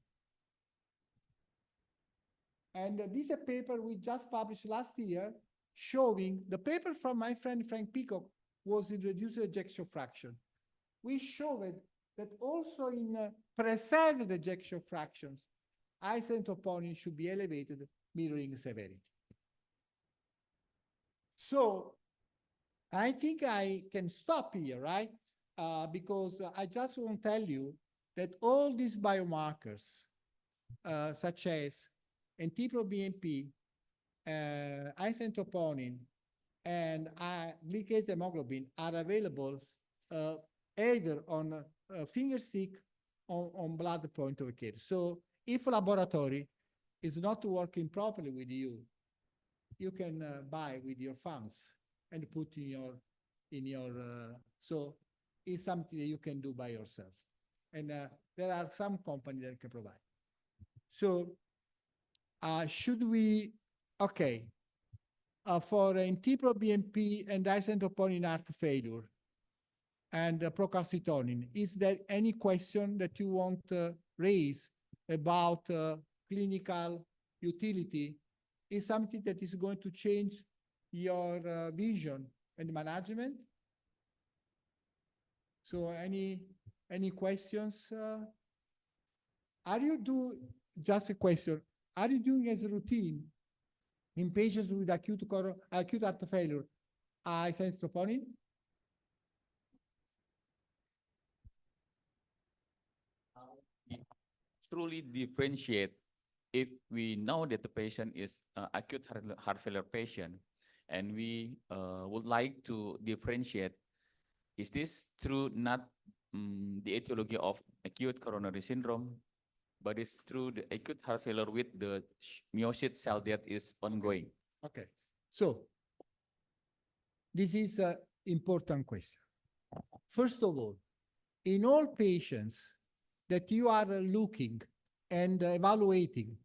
And this is a paper we just published last year showing the paper from my friend Frank Peacock was in reduced ejection fraction. We showed that also in preserved ejection fractions, isotroponin should be elevated, mirroring severity. So I think I can stop here, right? Because I just want to tell you that all these biomarkers, such as NT-proBNP, isotroponin, and glycated hemoglobin are available either on a finger stick or on blood point of care. So if laboratory is not working properly with you, you can buy with your funds and put in your so it's something that you can do by yourself. And there are some companies that can provide. So should we, okay, for NT-proBNP and isotroponin heart failure and procalcitonin, is there any question that you want to raise about clinical utility? Is something that is going to change your vision and management? So any questions? Just a question, are you doing as a routine in patients with acute heart failure, high sensitive troponin? We truly differentiate if we know that the patient is acute heart failure patient, and we would like to differentiate, is this true not the etiology of acute coronary syndrome, but it's through the acute heart failure with the myocyte cell death is ongoing. Okay, so this is an important question. First of all, in all patients that you are looking and evaluating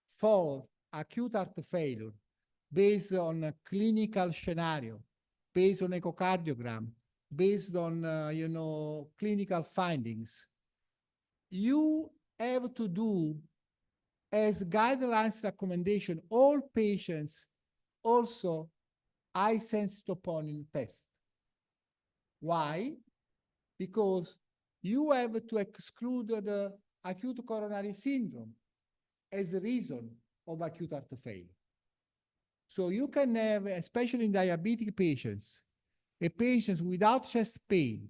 for acute heart failure based on a clinical scenario, based on echocardiogram, based on clinical findings, you have to do as guidelines recommendation all patients also high sensitive troponin test. Why? Because you have to exclude the acute coronary syndrome as a reason of acute heart failure. So you can have, especially in diabetic patients, a patient without chest pain,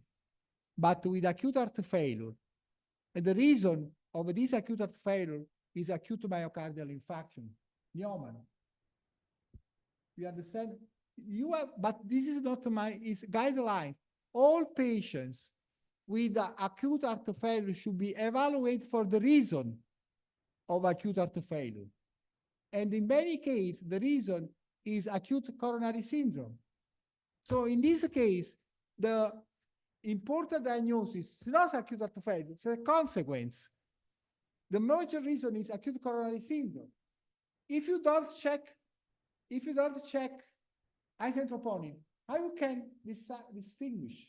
but with acute heart failure. And the reason of this acute heart failure is acute myocardial infarction, pneumonia. You understand? You have, but this is not is guidelines. All patients with acute heart failure should be evaluated for the reason of acute heart failure. And in many cases, the reason is acute coronary syndrome. So in this case, the important diagnosis is not acute heart failure, it's a consequence. The major reason is acute coronary syndrome. If you don't check high sensitive troponin, how you can distinguish?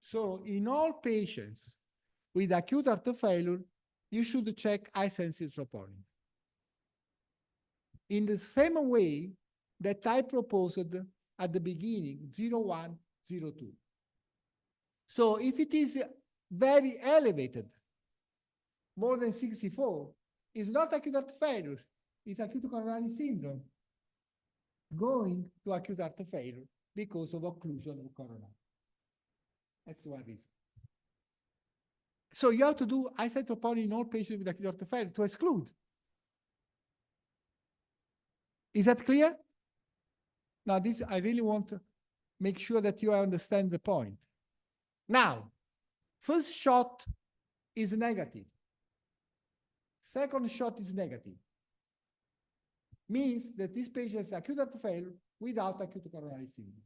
So in all patients with acute heart failure, you should check high sensitive troponin. In the same way that I proposed at the beginning, 01, 02. So if it is very elevated, more than 64, it's not acute heart failure, it's acute coronary syndrome going to acute heart failure because of occlusion of coronary. That's one reason. So you have to do high sensitive troponin in all patients with acute heart failure to exclude. Is that clear? Now, this, I really want to make sure that you understand the point. Now, first shot is negative. Second shot is negative. Means that this patient has acute heart failure without acute coronary syndrome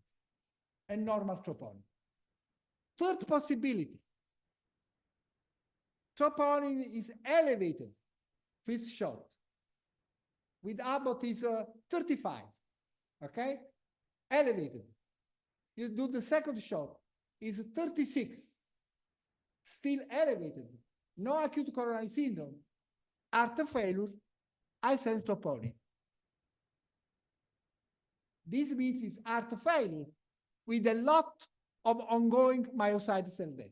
and normal troponin. Third possibility, troponin is elevated, first shot. With Abbott is 35, okay? Elevated. You do the second shot, is 36, still elevated. No acute coronary syndrome, heart failure, high sensitive troponin. This means it's heart failure with a lot of ongoing myocyte cell death.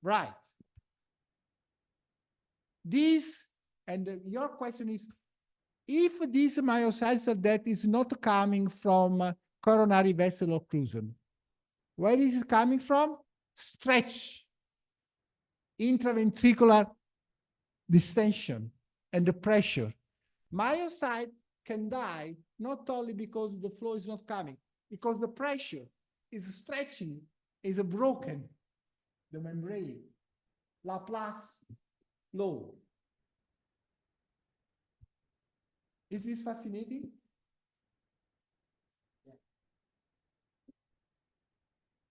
Right. This, and your question is, if this myocyte cell death is not coming from coronary vessel occlusion, where is it coming from? Stretch, intraventricular distension, and the pressure. Myocyte can die not only because the flow is not coming, because the pressure is stretching, is broken, the membrane, Laplace law. Is this fascinating? Yeah.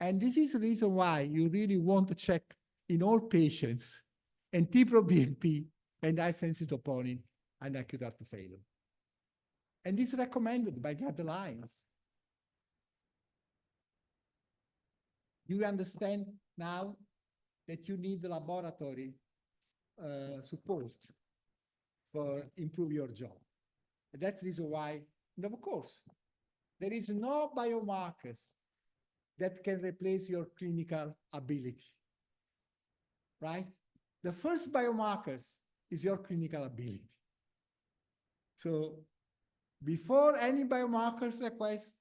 And this is the reason why you really want to check in all patients NT-proBNP and high sensitive troponin and acute heart failure. And this is recommended by guidelines. You understand now that you need the laboratory support for improve your job. And that's the reason why, and of course, there is no biomarkers that can replace your clinical ability, right? The first biomarkers is your clinical ability. So before any biomarkers request,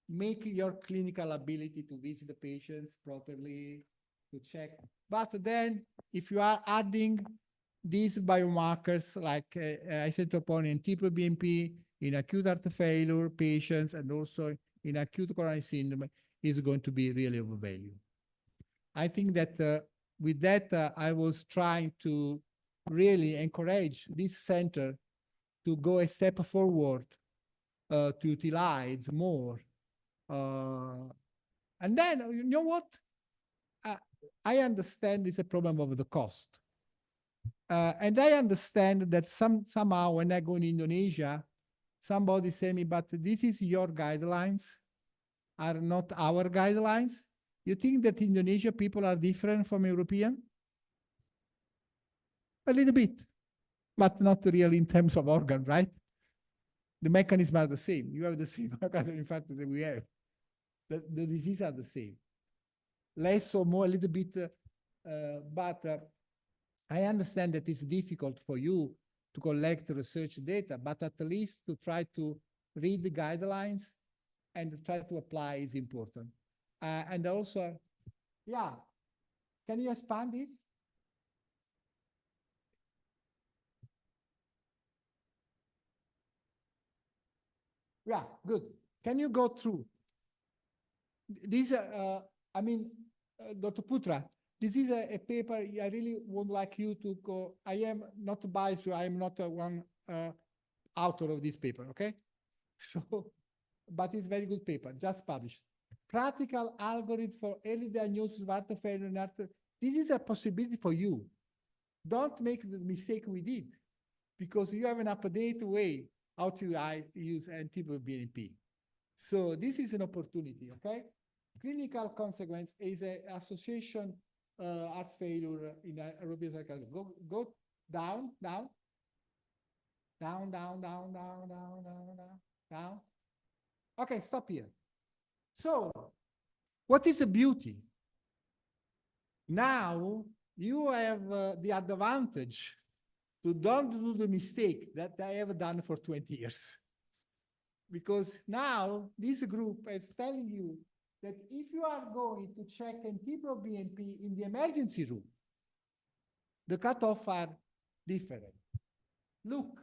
make your clinical ability to visit the patients properly, to check. But then if you are adding these biomarkers like isotopic and TPO-BNP in acute heart failure patients and also in acute coronary syndrome, is going to be really of value. I think that with that, I was trying to really encourage this center to go a step forward, to utilize more. And then, you know what? I understand it's a problem of the cost. And I understand that somehow when I go in Indonesia, somebody say me, but this is your guidelines, are not our guidelines. You think that Indonesia people are different from European? A little bit, but not really in terms of organ, right? The mechanisms are the same. You have the same organ, in fact, that we have. The diseases are the same. Less or more, a little bit, but I understand that it's difficult for you to collect research data, but at least to try to read the guidelines and try to apply is important. And also, yeah, can you expand this? Yeah, good. Can you go through? This, I mean, Dr. Putra, this is a paper I really would like you to go. I am not biased, I am not one author of this paper, okay? So, but it's a very good paper, just published. Practical algorithm for early diagnosis of heart failure and heart. This is a possibility for you. Don't make the mistake we did, because you have an updated way how to use anti-BNP. So this is an opportunity, okay? Clinical consequence is an association heart failure in aerobic cycle. Go down, down, down, down, down, down, down, down, down, down. Okay, stop here. So what is the beauty? Now you have the advantage to don't do the mistake that I have done for 20 years. Because now this group is telling you that if you are going to check NT-proBNP in the emergency room, the cutoff are different. Look,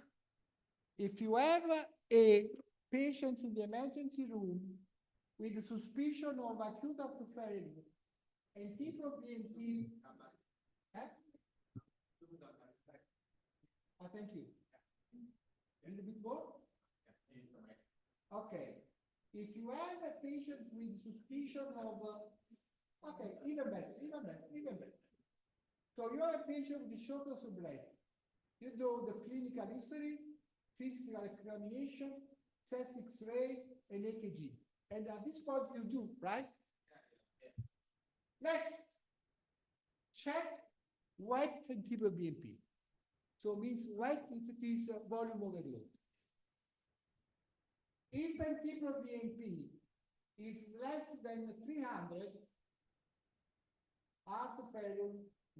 if you have a patient in the emergency room with a suspicion of acute heart failure, NT-proBNP, thank you. A little bit more? Okay. If you have a patient with suspicion of, okay, even better, even better, even better. So you have a patient with shortness of breath. You do the clinical history, physical examination, chest X-ray, and EKG. And at this point you do, right? Next, check wet NT-proBNP. So it means wet if it is volume overload. If NT-proBNP is less than 300, heart failure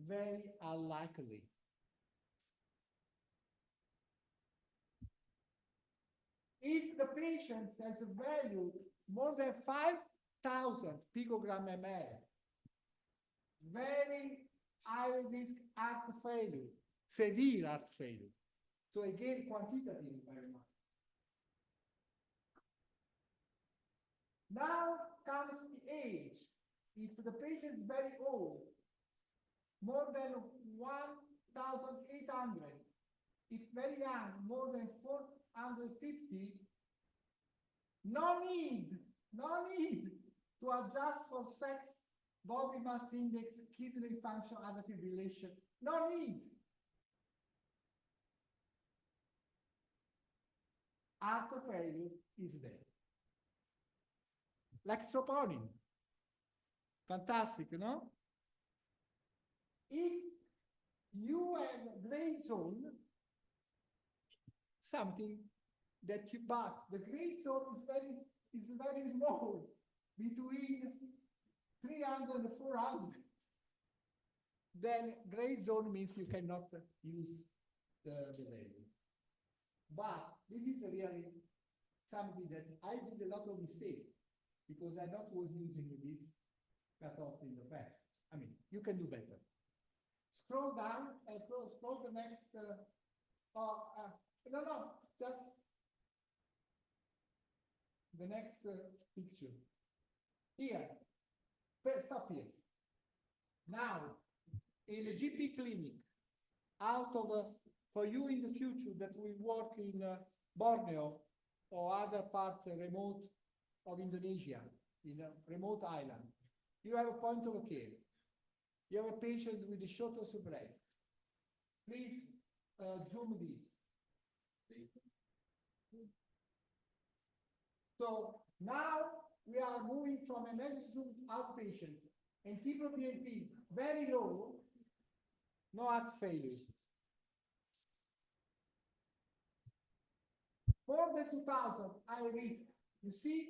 very unlikely. If the patient has a value more than 5,000 picogram ml, very high risk heart failure, severe heart failure. So again, quantitative biomarker. Now comes the age. If the patient is very old, more than 1,800, if very young, more than 450, no need to adjust for sex, body mass index, kidney function, other fibrillation. No need. Heart failure is there. Like troponin. Fantastic, you know? If you have a gray zone, something that you, but the gray zone is very small, between 300 and 400. Then gray zone means you cannot use the value. But this is really something that I did a lot of mistakes because I not was using this cutoff in the past. I mean, you can do better. Scroll down and scroll the next. No, just the next picture. Here, stop here. Now, in a GP clinic, out of for you in the future that will work in Borneo or other part remote of Indonesia, in a remote island, you have a point of care. You have a patient with a shortness of breath. Please zoom this. So now we are moving from a medicine outpatient and NT-proBNP very low, no heart failure. More than 2000 high risk. You see,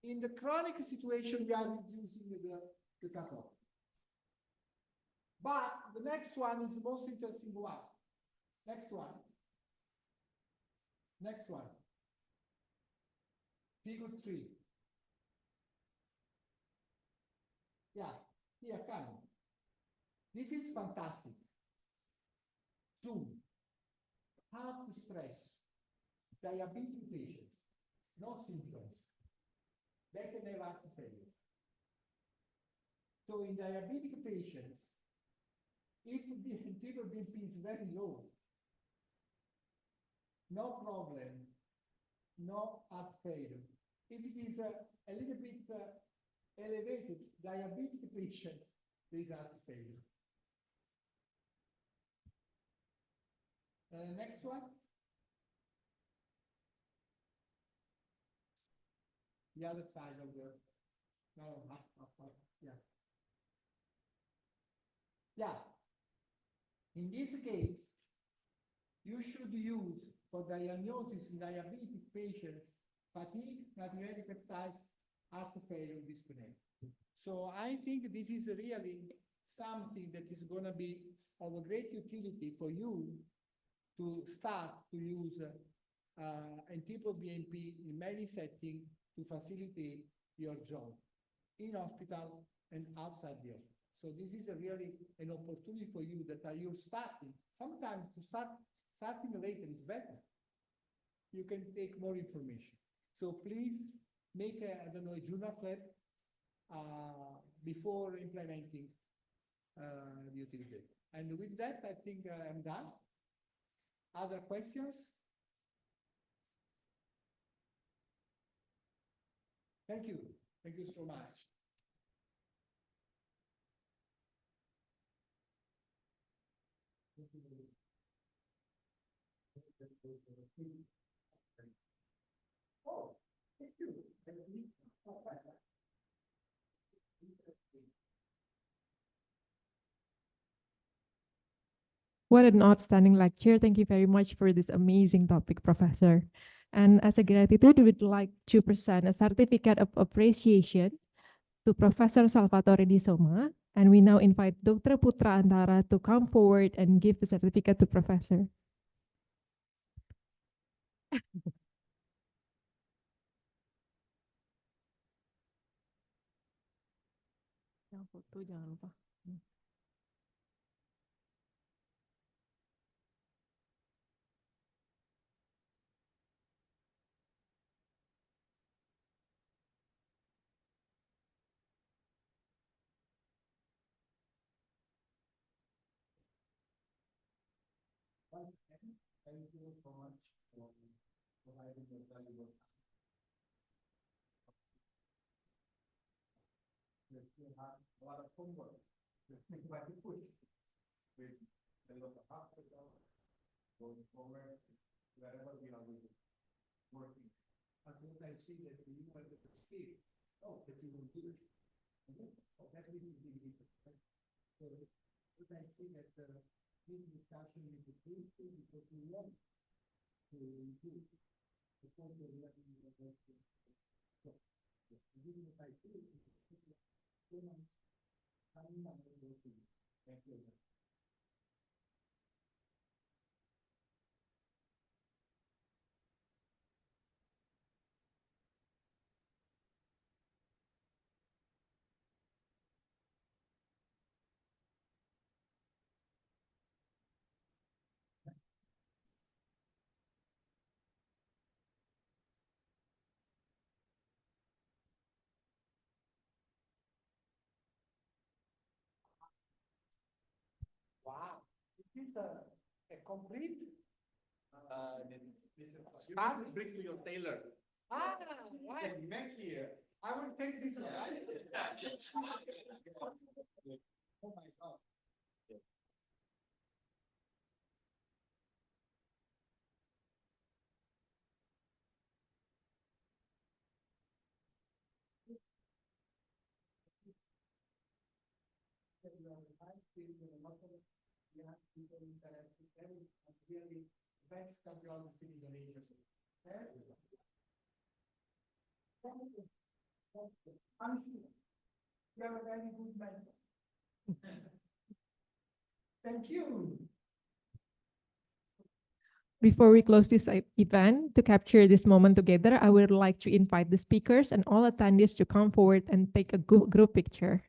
in the chronic situation, we are reducing the cutoff. But the next one is the most interesting one. Next one. Next one. Figure 3. Yeah, here, come. This is fantastic. Zoom. Heart stress. Diabetic patients. No symptoms. They can have heart failure. So in diabetic patients, if the NT-proBNP is very low, no problem, no heart failure. If it is a little bit elevated, diabetic patient, there is heart failure. Next one. The other side of the, yeah. Yeah. In this case, you should use for diagnosis in diabetic patients fatigue, natriuretic peptides, heart failure, dyspnea. So I think this is really something that is going to be of a great utility for you to start to use NT-proBNP in many settings to facilitate your job in hospital and outside the hospital. So this is really an opportunity for you that you're starting. Sometimes to starting later is better. You can take more information. So please make a journal club before implementing the utilization. And with that, I think I'm done. Other questions? Thank you. Thank you so much. Oh, thank you. What an outstanding lecture. Thank you very much for this amazing topic, Professor. And as a gratitude, we'd like to present a certificate of appreciation to Professor Salvatore di Somma. And we now invite Dr. Putra Antara to come forward and give the certificate to Professor. Yang foto jangan lupa. Thank you so much for providing your valuable time. We still have a lot of homework. We try to push with the local hospital going forward wherever we are working. As soon as I see that you want to speak, oh, that you will do it. Oh, that is the so as I see that this discussion is fruitful because we want to improve the quality of life in the university. So, this is what I do. So much time and working. Thank you. this a complete Start, bring to your tailor. right. Next year. I will take this one, right? Oh my God. Really best cardiologist in Indonesia. I'm sure you have a very good mentor. Thank you. Before we close this event, to capture this moment together, I would like to invite the speakers and all attendees to come forward and take a group picture.